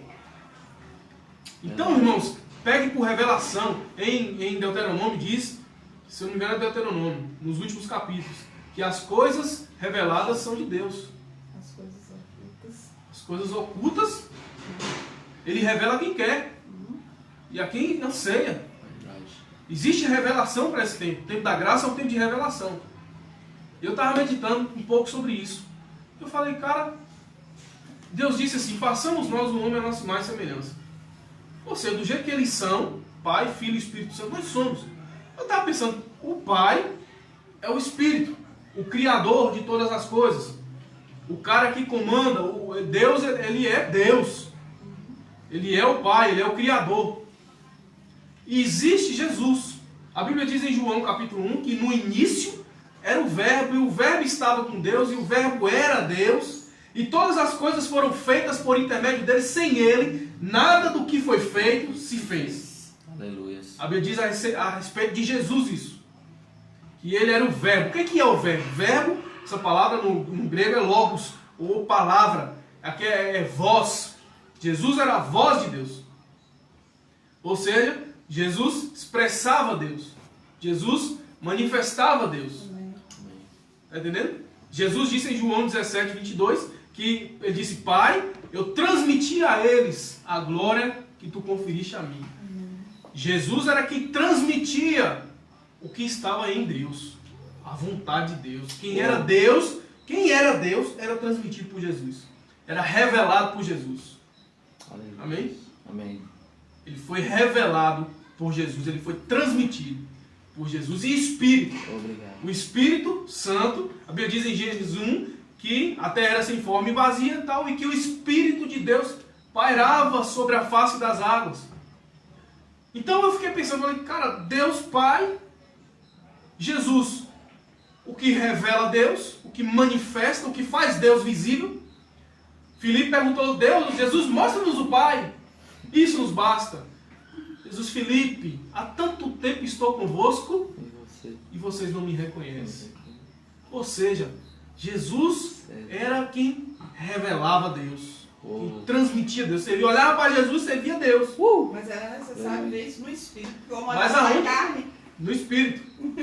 Speaker 2: Então, irmãos, pegue por revelação. Em Deuteronômio diz, se eu não me engano é Deuteronômio, nos últimos capítulos, que as coisas reveladas são de Deus. As coisas ocultas, ele revela a quem quer. E a quem anseia. Existe revelação para esse tempo. O tempo da graça é um tempo de revelação. Eu estava meditando um pouco sobre isso. Eu falei, cara, Deus disse assim, façamos nós o homem a nossa imagem e semelhança. Ou seja, do jeito que eles são, Pai, Filho e Espírito Santo, nós somos. Eu estava pensando, o Pai é o Espírito, o Criador de todas as coisas. O cara que comanda, Deus, ele é Deus. Ele é o Pai, ele é o Criador. E existe Jesus. A Bíblia diz em João capítulo 1 que no início era o Verbo, e o Verbo estava com Deus, e o Verbo era Deus, e todas as coisas foram feitas por intermédio dele. Sem ele, nada do que foi feito se fez.
Speaker 1: Aleluia.
Speaker 2: A Bíblia diz a respeito de Jesus isso. Que ele era o Verbo. O que é o Verbo? Verbo, essa palavra no grego é logos, ou palavra. Aqui é voz. Jesus era a voz de Deus. Ou seja, Jesus expressava Deus. Jesus manifestava Deus. Está entendendo? Jesus disse em João 17:22 que ele disse, Pai, eu transmiti a eles a glória que tu conferiste a mim. Jesus era quem transmitia o que estava em Deus. A vontade de Deus. Quem era Deus era transmitido por Jesus. Era revelado por Jesus.
Speaker 1: Aleluia.
Speaker 2: Amém?
Speaker 1: Amém.
Speaker 2: Ele foi revelado por Jesus, ele foi transmitido por Jesus. E Espírito.
Speaker 1: Obrigado.
Speaker 2: O Espírito Santo, a Bíblia diz em Gênesis 1 que a terra era sem forma e vazia e tal, e que o Espírito de Deus pairava sobre a face das águas. Então eu fiquei pensando, falei, cara, Deus Pai, Jesus, o que revela Deus, o que manifesta, o que faz Deus visível. Filipe perguntou, Deus, Jesus, mostra-nos o Pai, isso nos basta. Jesus, Filipe, há tanto tempo estou convosco e vocês não me reconhecem. Ou seja, Jesus era quem revelava Deus. Que transmitia Deus. Você olhava para Jesus, você via Deus.
Speaker 3: Mas era necessário ver isso no Espírito. Porque o
Speaker 2: Mas
Speaker 3: olhava
Speaker 2: aonde?
Speaker 3: na carne.
Speaker 2: No Espírito.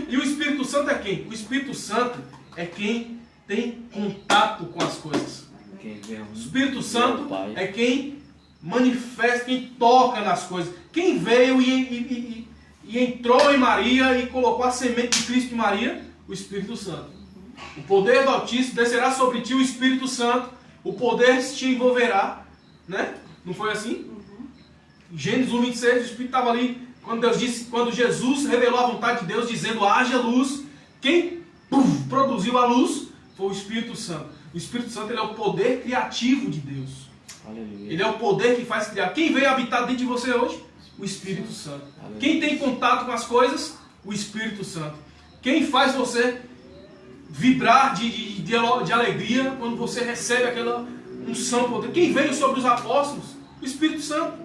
Speaker 2: E o Espírito Santo é quem? O Espírito Santo é quem tem contato com as coisas. O Espírito Santo é quem manifesta, quem toca nas coisas. Quem veio e entrou em Maria e colocou a semente de Cristo em Maria? O Espírito Santo. O poder do Altíssimo descerá sobre ti, o Espírito Santo. O poder te envolverá, né? Não foi assim? Em Gênesis 1:26, o Espírito estava ali, quando Deus disse, quando Jesus revelou a vontade de Deus, dizendo, haja luz. Quem produziu a luz foi o Espírito Santo. O Espírito Santo, ele é o poder criativo de Deus. Aleluia. Ele é o poder que faz criar. Quem veio habitar dentro de você hoje? O Espírito Santo. Aleluia. Quem tem contato com as coisas? O Espírito Santo. Quem faz você vibrar de alegria quando você recebe aquela unção, poder? Quem veio sobre os apóstolos? O Espírito Santo.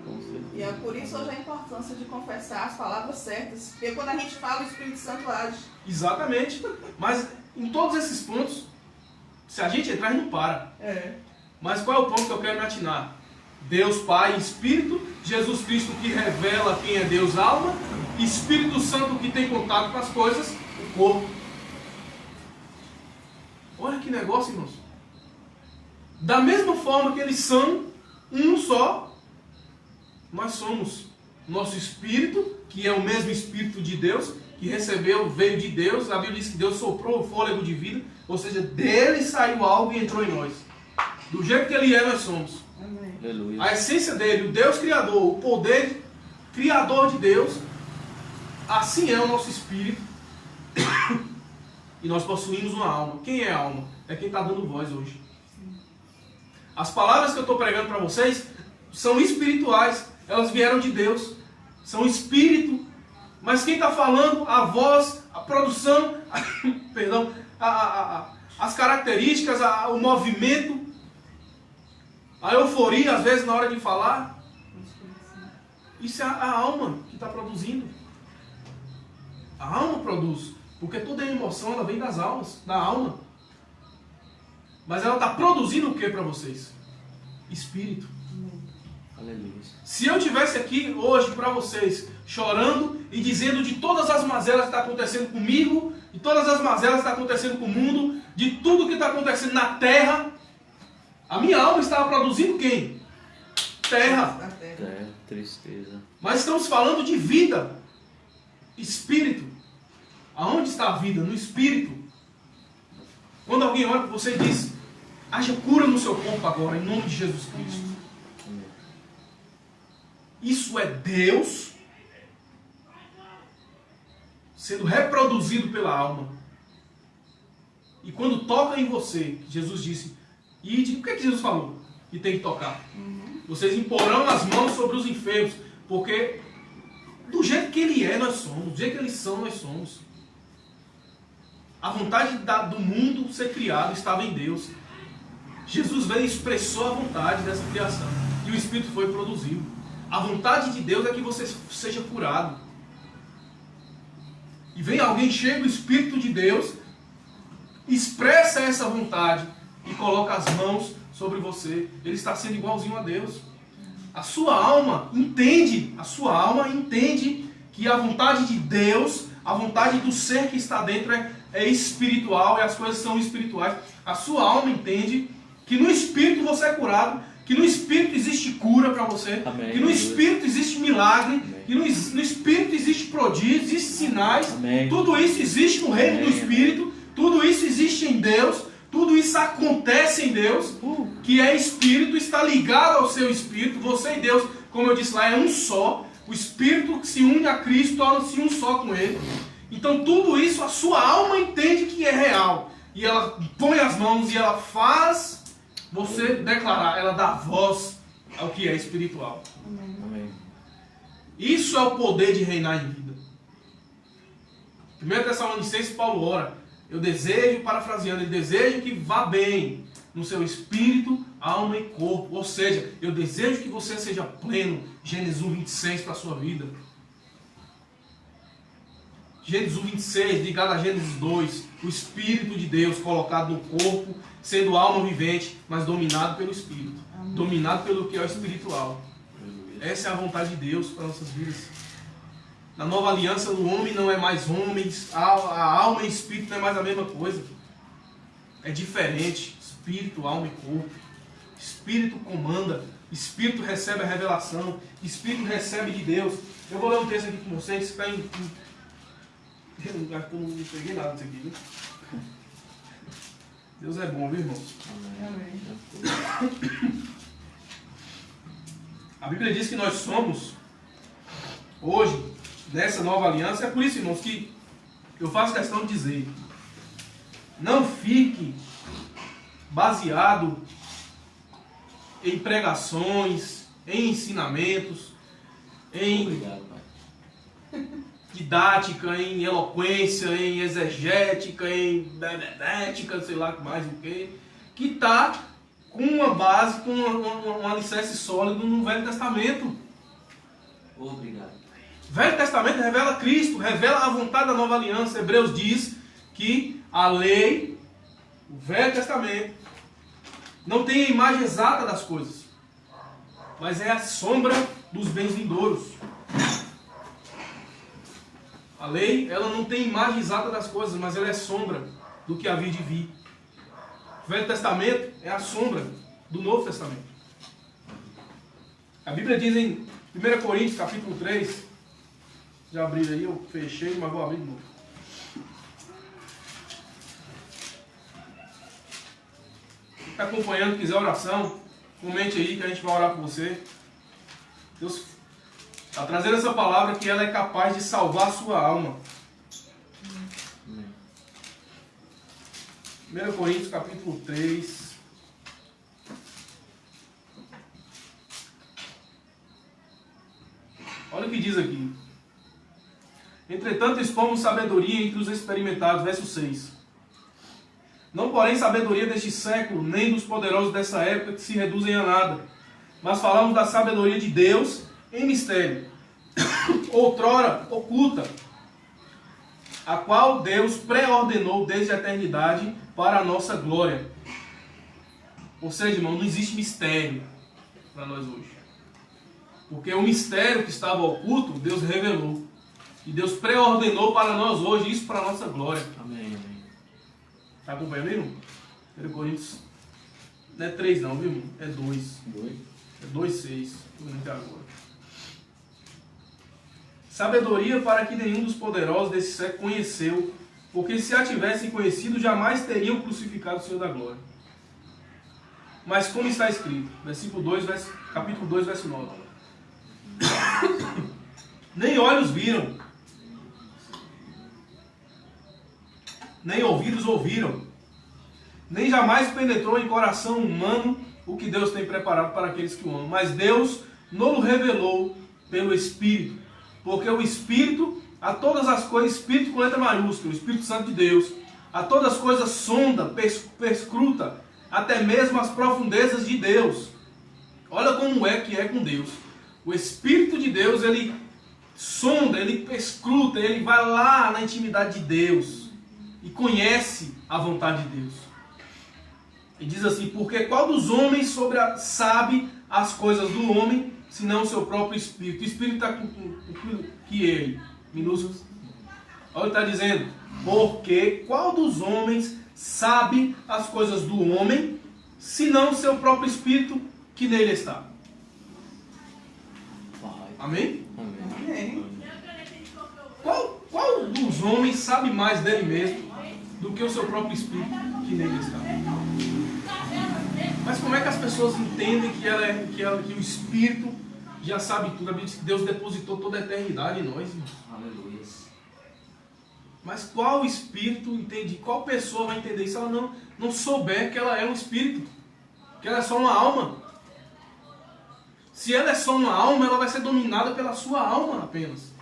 Speaker 3: E é por isso hoje a importância de confessar as palavras certas. Porque quando a gente fala, o Espírito Santo age.
Speaker 2: Exatamente. Mas em todos esses pontos, se a gente entrar, a gente não para. Mas qual é o ponto que eu quero me atinar? Deus Pai, Espírito, Jesus Cristo que revela quem é Deus, alma, Espírito Santo que tem contato com as coisas, o corpo. Olha que negócio, irmãos. Da mesma forma que eles são um só, nós somos. Nosso Espírito, que é o mesmo Espírito de Deus, que recebeu, veio de Deus. A Bíblia diz que Deus soprou o fôlego de vida, ou seja, dele saiu algo e entrou em nós. Do jeito que ele é, nós somos. Amém. A essência dele, o Deus Criador, o poder criador de Deus, assim é o nosso Espírito. E nós possuímos uma alma. Quem é a alma? É quem está dando voz hoje. As palavras que eu estou pregando para vocês são espirituais. Elas vieram de Deus. São espírito. Mas quem está falando, a voz, a produção, perdão, as características, o movimento, a euforia, às vezes, na hora de falar, isso é a alma que está produzindo. A alma produz. Porque toda a emoção, ela vem das almas, da alma. Mas ela está produzindo o que para vocês? Espírito. Aleluia. Se eu estivesse aqui hoje para vocês, chorando e dizendo de todas as mazelas que está acontecendo comigo, de todas as mazelas que está acontecendo com o mundo, de tudo que está acontecendo na terra, a minha alma estava produzindo quem? Terra.
Speaker 1: Terra, tristeza.
Speaker 2: Mas estamos falando de vida. Espírito. Aonde está a vida? No Espírito. Quando alguém olha para você e diz, haja cura no seu corpo agora, em nome de Jesus Cristo. Isso é Deus sendo reproduzido pela alma. E quando toca em você, Jesus disse, ide, o que é que Jesus falou? Que tem que tocar. Vocês imporão as mãos sobre os enfermos, porque do jeito que ele é, nós somos. Do jeito que eles são, nós somos. A vontade do mundo ser criado estava em Deus. Jesus veio e expressou a vontade dessa criação. E o Espírito foi e produziu. A vontade de Deus é que você seja curado. E vem alguém, chega o Espírito de Deus, expressa essa vontade e coloca as mãos sobre você. Ele está sendo igualzinho a Deus. A sua alma entende que a vontade de Deus, a vontade do ser que está dentro é espiritual e as coisas são espirituais. A sua alma entende que no Espírito você é curado, que no Espírito existe cura para você, amém, que no Espírito existe milagre, amém, que no Espírito existe prodígio, existe sinais, amém, tudo isso existe no reino, amém, do Espírito, tudo isso existe em Deus, tudo isso acontece em Deus, que é Espírito, está ligado ao seu Espírito. Você e Deus, como eu disse lá, é um só. O Espírito que se une a Cristo torna-se um só com Ele. Então tudo isso a sua alma entende que é real. E ela põe as mãos e ela faz você declarar, ela dá voz ao que é espiritual.
Speaker 1: Amém.
Speaker 2: Isso é o poder de reinar em vida. 1 Tessalonicenses, Paulo ora, eu desejo, parafraseando, ele deseja que vá bem no seu espírito, alma e corpo. Ou seja, eu desejo que você seja pleno. Gênesis 1:26 para a sua vida. Gênesis 1:26, ligado a Gênesis 2, o Espírito de Deus colocado no corpo, sendo alma vivente, mas dominado pelo Espírito. Amém. Dominado pelo que é o espiritual. Essa é a vontade de Deus para nossas vidas. Na nova aliança, o homem não é mais homem, a alma e espírito não é mais a mesma coisa. É diferente. Espírito, alma e corpo. Espírito comanda. Espírito recebe a revelação. Espírito recebe de Deus. Eu vou ler um texto aqui com vocês que está em... Eu não peguei nada disso aqui, viu? Deus é bom, viu, irmãos? Amém. A Bíblia diz que nós somos, hoje, nessa nova aliança. É por isso, irmãos, que eu faço questão de dizer: não fique baseado em pregações, em ensinamentos, em...
Speaker 1: Obrigado, pai.
Speaker 2: Didática, em eloquência, em exegética, em bebetética, sei lá mais o que está com uma base, com um alicerce sólido no Velho Testamento.
Speaker 1: Obrigado.
Speaker 2: Velho Testamento revela Cristo, revela a vontade da nova aliança. Hebreus diz que a lei, o Velho Testamento, não tem a imagem exata das coisas, mas é a sombra dos bens vindouros. A lei, ela não tem imagem exata das coisas, mas ela é sombra do que havia de vir. O Velho Testamento é a sombra do Novo Testamento. A Bíblia diz em 1 Coríntios, capítulo 3, já abri aí, eu fechei, mas vou abrir de novo. Quem está acompanhando, quiser oração, comente aí que a gente vai orar por você. Deus está trazendo essa palavra que ela é capaz de salvar a sua alma. 1 Coríntios capítulo 3. Olha o que diz aqui. Entretanto, expomos sabedoria entre os experimentados. Verso 6. Não, porém, sabedoria deste século, nem dos poderosos dessa época que se reduzem a nada. Mas falamos da sabedoria de Deus em mistério, outrora oculta, a qual Deus pré-ordenou desde a eternidade para a nossa glória. Ou seja, irmão, não existe mistério para nós hoje. Porque o mistério que estava oculto, Deus revelou. E Deus pré-ordenou para nós hoje, isso para a nossa glória.
Speaker 1: Amém, amém.
Speaker 2: Está acompanhando, irmão? 1 Coríntios não é 3 não, viu, irmão? É 2.
Speaker 1: 2.
Speaker 2: É 2,6. Estou vendo aqui agora. Sabedoria para que nenhum dos poderosos desse século conheceu, porque se a tivessem conhecido, jamais teriam crucificado o Senhor da glória. Mas como está escrito, versículo 2, capítulo 2, verso 9. Nem olhos viram, nem ouvidos ouviram, nem jamais penetrou em coração humano o que Deus tem preparado para aqueles que o amam. Mas Deus não revelou pelo Espírito. Porque o Espírito, a todas as coisas, Espírito com letra maiúscula, o Espírito Santo de Deus, a todas as coisas sonda, perscruta, até mesmo as profundezas de Deus. Olha como é que é com Deus. O Espírito de Deus, ele sonda, ele perscruta, ele vai lá na intimidade de Deus e conhece a vontade de Deus. E diz assim, porque qual dos homens sabe as coisas do homem, senão o seu próprio Espírito? O Espírito está com que ele, minúsculos. Olha, ele está dizendo, porque qual dos homens sabe as coisas do homem, senão o seu próprio Espírito que nele está? Amém?
Speaker 3: Amém.
Speaker 2: Qual dos homens sabe mais dele mesmo do que o seu próprio Espírito que nele está? Mas como é que as pessoas entendem que o Espírito já sabe tudo? A Bíblia diz que Deus depositou toda a eternidade em nós, irmãos.
Speaker 1: Aleluia.
Speaker 2: Mas qual Espírito entende? Qual pessoa vai entender isso se ela não souber que ela é um Espírito? Que ela é só uma alma? Se ela é só uma alma, ela vai ser dominada pela sua alma apenas.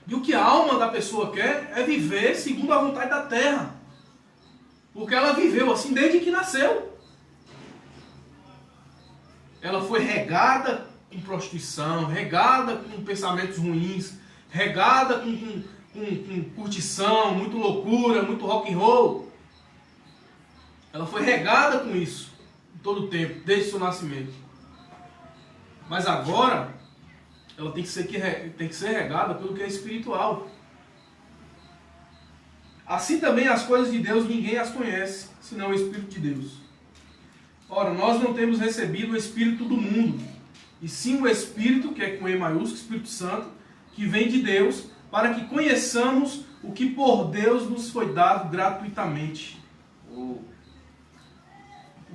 Speaker 2: E o que a alma da pessoa quer é viver segundo a vontade da terra. Porque ela viveu assim desde que nasceu. Ela foi regada com prostituição, regada com pensamentos ruins, regada com curtição, muito loucura, muito rock and roll. Ela foi regada com isso todo o tempo, desde seu nascimento. Mas agora, ela tem que ser regada pelo que é espiritual. Assim também as coisas de Deus ninguém as conhece, senão o Espírito de Deus. Ora, nós não temos recebido o Espírito do mundo, e sim o Espírito, que é com E maiúsculo, Espírito Santo, que vem de Deus, para que conheçamos o que por Deus nos foi dado gratuitamente. O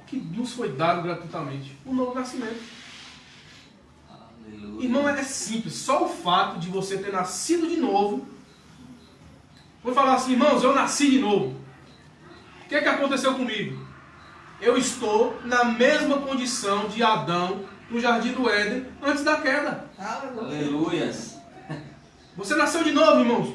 Speaker 2: que nos foi dado gratuitamente? O novo nascimento.
Speaker 1: Aleluia.
Speaker 2: Irmão, é simples. Só o fato de você ter nascido de novo. Vou falar assim, irmãos, eu nasci de novo. O que aconteceu comigo? Eu estou na mesma condição de Adão no Jardim do Éden antes da queda.
Speaker 1: Aleluias.
Speaker 2: Você nasceu de novo, irmãos.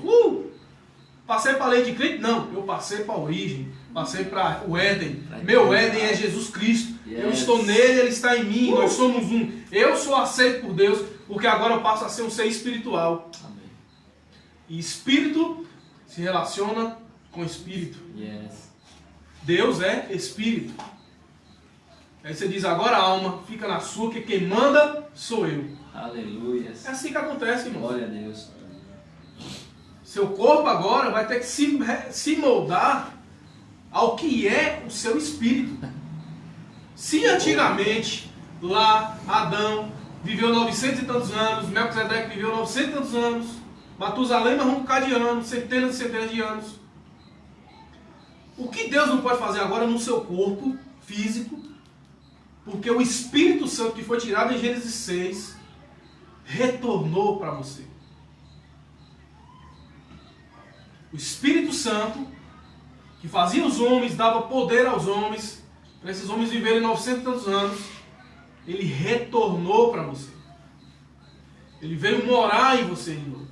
Speaker 2: Passei para a lei de Cristo? Não, eu passei para a origem. Passei para o Éden. Meu Éden é Jesus Cristo.
Speaker 1: Yes.
Speaker 2: Eu estou nele, ele está em mim. Nós somos um. Eu sou aceito por Deus, porque agora eu passo a ser um ser espiritual.
Speaker 1: Amém.
Speaker 2: E espírito se relaciona com espírito.
Speaker 1: Yes.
Speaker 2: Deus é espírito. Aí você diz, agora a alma fica na sua, que quem manda sou eu.
Speaker 1: Aleluias.
Speaker 2: É assim que acontece, irmão.
Speaker 1: Glória a Deus.
Speaker 2: Seu corpo agora vai ter que se moldar ao que é o seu espírito. Se antigamente, lá, Adão viveu 900 e tantos anos, Melquisedeque viveu 900 e tantos anos, Matusalém mais um bocado de anos, centenas e centenas de anos. O que Deus não pode fazer agora no seu corpo físico, porque o Espírito Santo que foi tirado em Gênesis 6 retornou para você. O Espírito Santo que fazia os homens, dava poder aos homens, para esses homens viverem 900 e tantos anos, ele retornou para você. Ele veio morar em você de novo.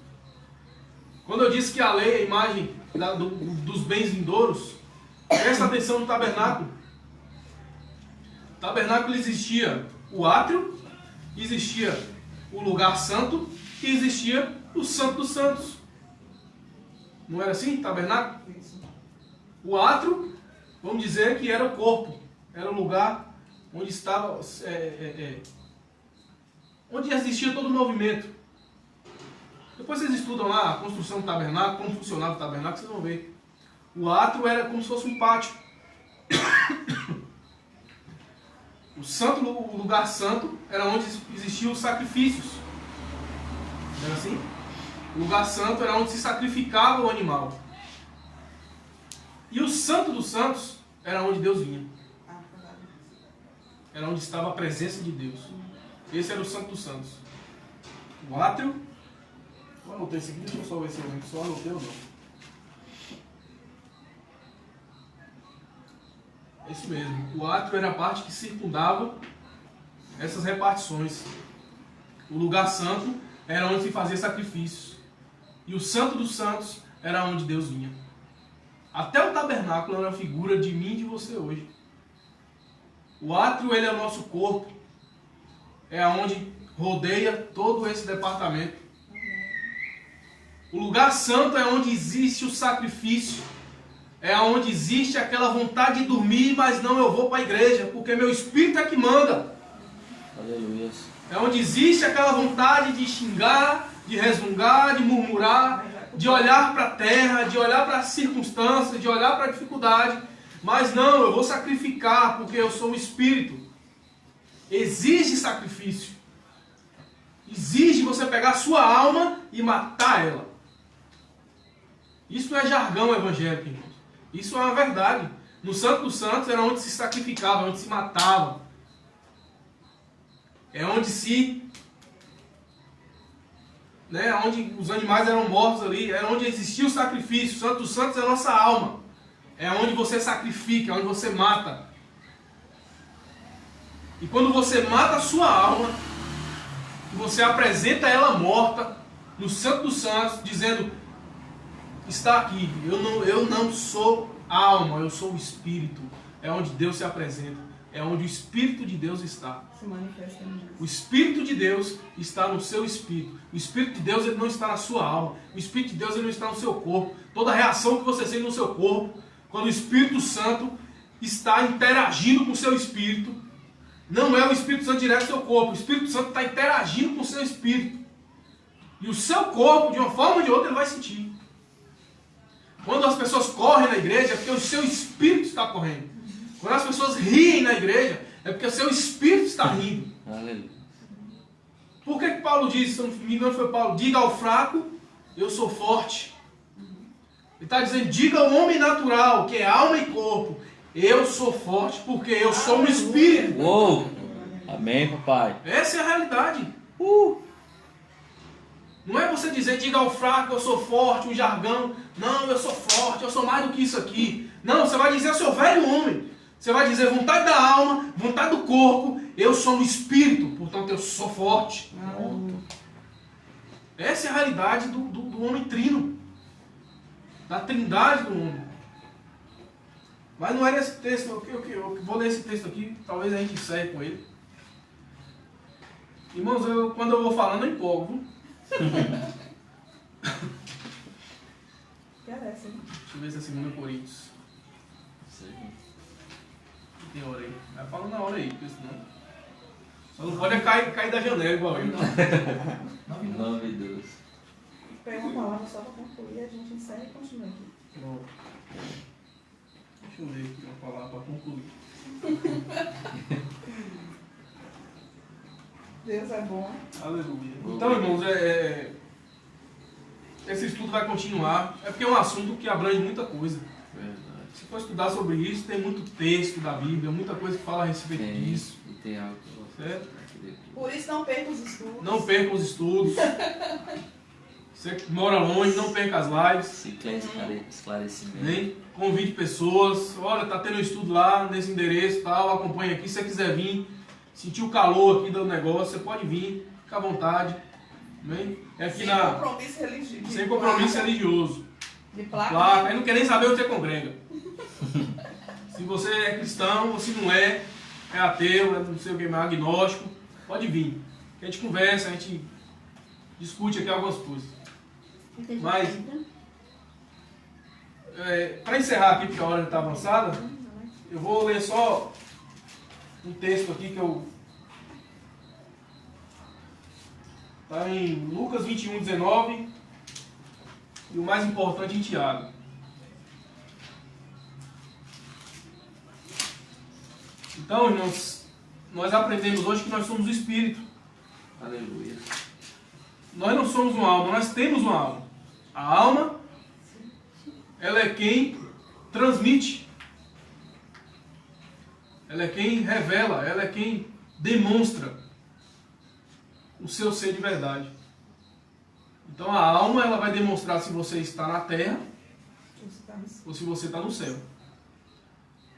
Speaker 2: Quando eu disse que a lei é a imagem dos bens vindouros, presta atenção no tabernáculo. No tabernáculo existia o átrio, existia o lugar santo e existia o santo dos santos. Não era assim, tabernáculo? O átrio, vamos dizer que era o corpo, era o lugar onde estava, onde existia todo o movimento. Depois vocês estudam lá a construção do tabernáculo, como funcionava o tabernáculo, vocês vão ver. O átrio era como se fosse um pátio. O lugar santo era onde existiam os sacrifícios. Não era assim? O lugar santo era onde se sacrificava o animal. E o santo dos santos era onde Deus vinha. Era onde estava a presença de Deus. Esse era o santo dos santos. O átrio. Eu anotei isso aqui, deixa eu só ver se eu só anotei ou não. É isso mesmo. O átrio era a parte que circundava essas repartições. O lugar santo era onde se fazia sacrifícios. E o santo dos santos era onde Deus vinha. Até o tabernáculo era a figura de mim e de você hoje. O átrio, ele é o nosso corpo. É onde rodeia todo esse departamento. O lugar santo é onde existe o sacrifício. É onde existe aquela vontade de dormir, mas não, eu vou para a igreja, porque meu espírito é que manda.
Speaker 1: Aleluia.
Speaker 2: É onde existe aquela vontade de xingar, de resmungar, de murmurar, de olhar para a terra, de olhar para as circunstâncias, de olhar para a dificuldade. Mas não, eu vou sacrificar, porque eu sou um espírito. Exige sacrifício. Exige você pegar a sua alma e matar ela. Isso não é jargão evangélico, irmãos. Isso é uma verdade. No Santo dos Santos era onde se sacrificava, onde se matava. É onde onde os animais eram mortos ali, era onde existia o sacrifício. O Santo dos Santos é a nossa alma. É onde você sacrifica, é onde você mata. E quando você mata a sua alma, você apresenta ela morta no Santo dos Santos, dizendo: está aqui, eu não sou alma, eu sou o Espírito. É onde Deus se apresenta, é onde o Espírito de Deus está.
Speaker 3: Se manifesta em Jesus.
Speaker 2: O Espírito de Deus está no seu espírito. O Espírito de Deus, ele não está na sua alma. O Espírito de Deus, ele não está no seu corpo. Toda reação que você sente no seu corpo, quando o Espírito Santo está interagindo com o seu espírito, não é o Espírito Santo direto no seu corpo. O Espírito Santo está interagindo com o seu espírito. E o seu corpo, de uma forma ou de outra, ele vai sentir. Quando as pessoas correm na igreja, é porque o seu espírito está correndo. Quando as pessoas riem na igreja, é porque o seu espírito está rindo.
Speaker 1: Aleluia.
Speaker 2: Por que Paulo diz, se não me engano foi Paulo, diga ao fraco, eu sou forte. Ele está dizendo, diga ao homem natural, que é alma e corpo, eu sou forte porque eu sou um espírito.
Speaker 1: Uou! Amém, papai.
Speaker 2: Essa é a realidade. Não é você dizer, diga ao fraco, eu sou forte, um jargão. Não, eu sou forte, eu sou mais do que isso aqui. Não, você vai dizer ao seu velho homem. Você vai dizer, vontade da alma, vontade do corpo, eu sou um espírito, portanto eu sou forte. Essa é a realidade do homem trino. Da trindade do homem. Mas não era esse texto, eu vou ler esse texto aqui, talvez a gente encerre com ele. Irmãos, quando eu vou falando eu empolgo.
Speaker 3: Interessa, hein?
Speaker 2: Deixa eu ver se é 2 Coríntios. Tem hora aí. Vai falando na hora aí, porque senão... Só não pode cair da janela igual eu.
Speaker 1: Em nome de Deus.
Speaker 3: Pega uma palavra só para concluir, a gente encerra e continua aqui.
Speaker 2: Pronto. Deixa eu ver aqui uma palavra para concluir.
Speaker 3: Deus é bom.
Speaker 2: Aleluia. Então, irmãos, esse estudo vai continuar. É porque é um assunto que abrange muita coisa.
Speaker 1: Verdade.
Speaker 2: Se for estudar sobre isso, tem muito texto da Bíblia, muita coisa que fala a respeito disso.
Speaker 1: E tem algo que você
Speaker 2: Certo?
Speaker 3: Por isso não perca os estudos.
Speaker 2: Não perca os estudos. Você que mora longe, não perca as lives.
Speaker 1: Se quer esclarecimento.
Speaker 2: Nem convide pessoas. Olha, tá tendo um estudo lá nesse endereço, tal, acompanha aqui. Se você quiser vir, sentir o calor aqui do negócio, você pode vir, fica à vontade. Amém? É aqui
Speaker 3: compromisso religioso.
Speaker 2: sem compromisso religioso.
Speaker 3: De placa.
Speaker 2: Placa. Aí não quer nem saber onde você congrega. Se você é cristão, ou se não é ateu, é não sei o que mais, agnóstico, pode vir. A gente conversa, a gente discute aqui algumas coisas. Mas, para encerrar aqui, porque a hora já está avançada, eu vou ler só um texto aqui que eu... Está em Lucas 21, 19 e o mais importante em Tiago. Então, irmãos, nós aprendemos hoje que nós somos o Espírito.
Speaker 1: Aleluia.
Speaker 2: Nós não somos uma alma, nós temos uma alma. A alma, ela é quem transmite. Ela é quem revela, ela é quem demonstra o seu ser de verdade. Então a alma, ela vai demonstrar se você está na terra ou se você está no céu.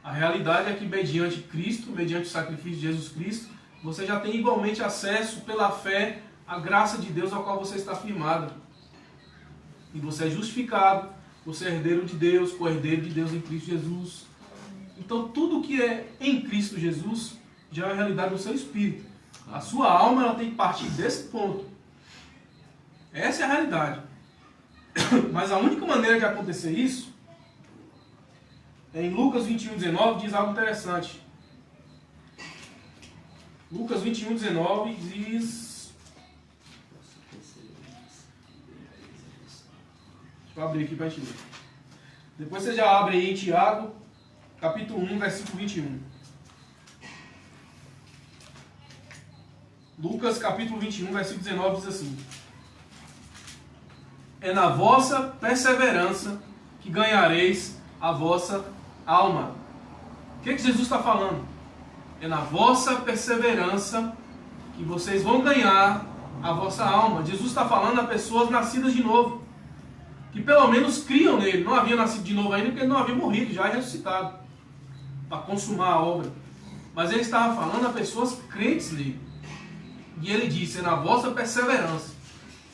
Speaker 2: A realidade é que mediante Cristo, mediante o sacrifício de Jesus Cristo, você já tem igualmente acesso pela fé à graça de Deus ao qual você está firmado. E você é justificado, você é herdeiro de Deus, co-herdeiro de Deus em Cristo Jesus. Então tudo que é em Cristo Jesus já é a realidade do seu espírito. A sua alma, ela tem que partir desse ponto. Essa é a realidade. Mas a única maneira de acontecer isso em Lucas 21, 19 diz algo interessante. Lucas 21, 19 diz... Deixa eu abrir aqui para a gente ler. Depois você já abre aí em Tiago, capítulo 1, versículo 21. Lucas capítulo 21, versículo 19 diz assim: é na vossa perseverança que ganhareis a vossa alma. O que Jesus está falando? É na vossa perseverança que vocês vão ganhar a vossa alma. Jesus está falando a pessoas nascidas de novo, que pelo menos criam nele. Não havia nascido de novo ainda porque ele não havia morrido, já é ressuscitado para consumar a obra. Mas ele estava falando a pessoas crentes nele. E ele disse: é na vossa perseverança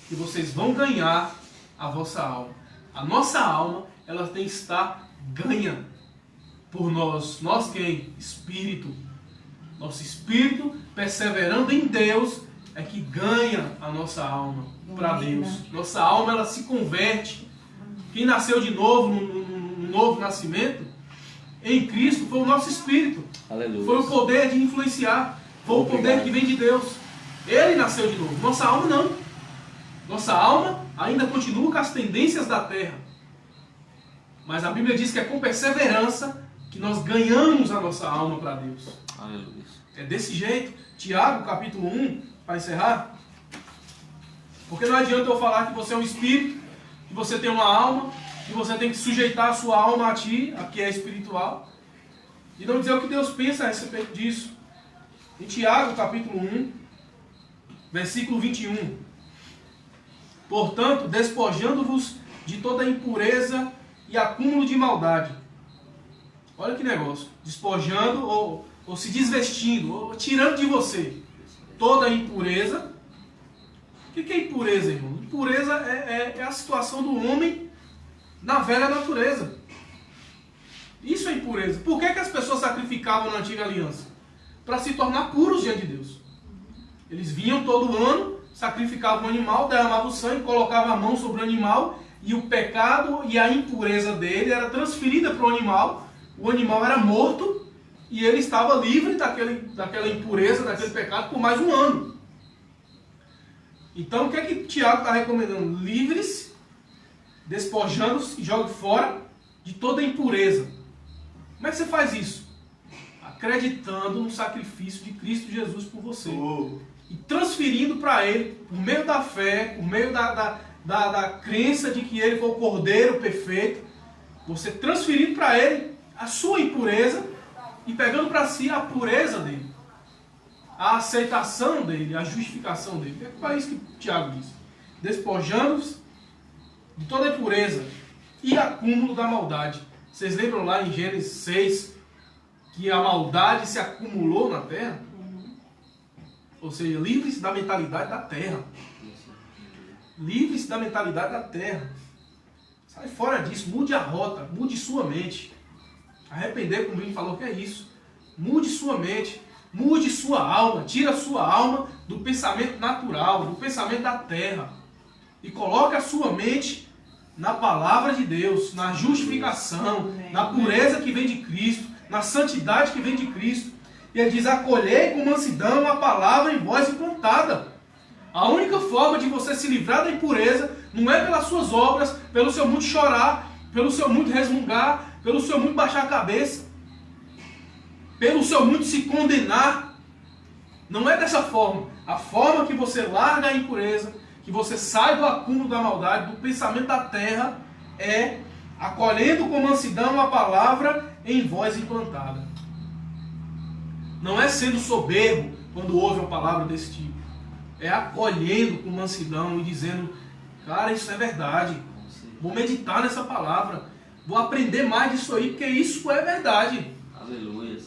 Speaker 2: que vocês vão ganhar a vossa alma. A nossa alma, ela tem que estar ganha por nós. Nós quem? Espírito. Nosso espírito, perseverando em Deus, é que ganha a nossa alma para Deus. Nossa alma, ela se converte. Quem nasceu de novo, no novo nascimento, em Cristo, foi o nosso espírito.
Speaker 1: Aleluia.
Speaker 2: Foi o poder de influenciar. Foi o poder que vem de Deus. Ele nasceu de novo. Nossa alma não. Nossa alma ainda continua com as tendências da terra. Mas a Bíblia diz que é com perseverança que nós ganhamos a nossa alma para Deus.
Speaker 1: Aleluia.
Speaker 2: É desse jeito. Tiago, capítulo 1, para encerrar. Porque não adianta eu falar que você é um espírito, que você tem uma alma, que você tem que sujeitar a sua alma a ti, a que é espiritual, e não dizer o que Deus pensa a respeito disso. Em Tiago, capítulo 1, versículo 21. Portanto, despojando-vos de toda impureza e acúmulo de maldade. Olha que negócio. Despojando ou se desvestindo, ou tirando de você toda a impureza. O que é impureza, irmão? Impureza é a situação do homem na velha natureza. Isso é impureza. Por que as pessoas sacrificavam na antiga aliança? Para se tornar puros diante de Deus. Eles vinham todo ano, sacrificavam o animal, derramavam o sangue, colocavam a mão sobre o animal, e o pecado e a impureza dele era transferida para o animal era morto, e ele estava livre daquela impureza, daquele pecado, por mais um ano. Então, o que é que Tiago está recomendando? Livre-se, despojando-se e jogue fora de toda impureza. Como é que você faz isso? Acreditando no sacrifício de Cristo Jesus por você. E transferindo para Ele, por meio da fé, por meio da crença de que Ele foi o Cordeiro perfeito, você transferindo para Ele a sua impureza e pegando para si a pureza dele, a aceitação dele, a justificação dele. É para isso que Tiago diz. Despojando-os de toda a impureza e acúmulo da maldade. Vocês lembram lá em Gênesis 6 que a maldade se acumulou na terra? Ou seja, livre-se da mentalidade da terra. Livre-se da mentalidade da terra. Sai fora disso, mude a rota, mude sua mente. Arrepender, como ele falou, que é isso. Mude sua mente, mude sua alma, tira a sua alma do pensamento natural, do pensamento da terra. E coloque a sua mente na palavra de Deus, na justificação, na pureza que vem de Cristo, na santidade que vem de Cristo. E ele diz: acolhei com mansidão a palavra em voz implantada. A única forma de você se livrar da impureza não é pelas suas obras, pelo seu muito chorar, pelo seu muito resmungar, pelo seu muito baixar a cabeça, pelo seu muito se condenar. Não é dessa forma. A forma que você larga a impureza, que você sai do acúmulo da maldade, do pensamento da terra, é acolhendo com mansidão a palavra em voz implantada. Não é sendo soberbo quando ouve uma palavra desse tipo. É acolhendo com mansidão e dizendo: cara, isso é verdade. Vou meditar nessa palavra. Vou aprender mais disso aí, porque isso é verdade.
Speaker 1: Aleluia.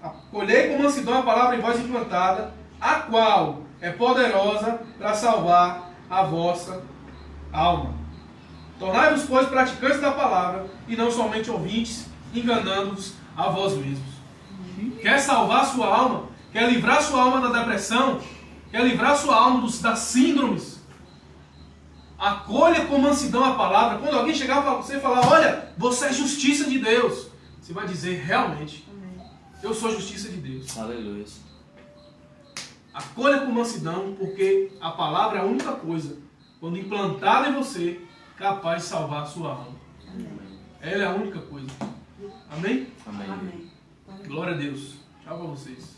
Speaker 2: Acolhei com mansidão a palavra em voz implantada, a qual é poderosa para salvar a vossa alma. Tornai-vos, pois, praticantes da palavra, e não somente ouvintes, enganando-vos a vós mesmos. Quer salvar a sua alma? Quer livrar a sua alma da depressão? Quer livrar a sua alma das síndromes? Acolha com mansidão a palavra. Quando alguém chegar para você e falar: olha, você é justiça de Deus, você vai dizer: realmente, eu sou justiça de Deus.
Speaker 1: Aleluia.
Speaker 2: Acolha com mansidão, porque a palavra é a única coisa, quando implantada em você, capaz de salvar a sua alma.
Speaker 3: Amém.
Speaker 2: Ela é a única coisa. Amém?
Speaker 1: Amém.
Speaker 3: Amém.
Speaker 2: Glória a Deus. Tchau para vocês.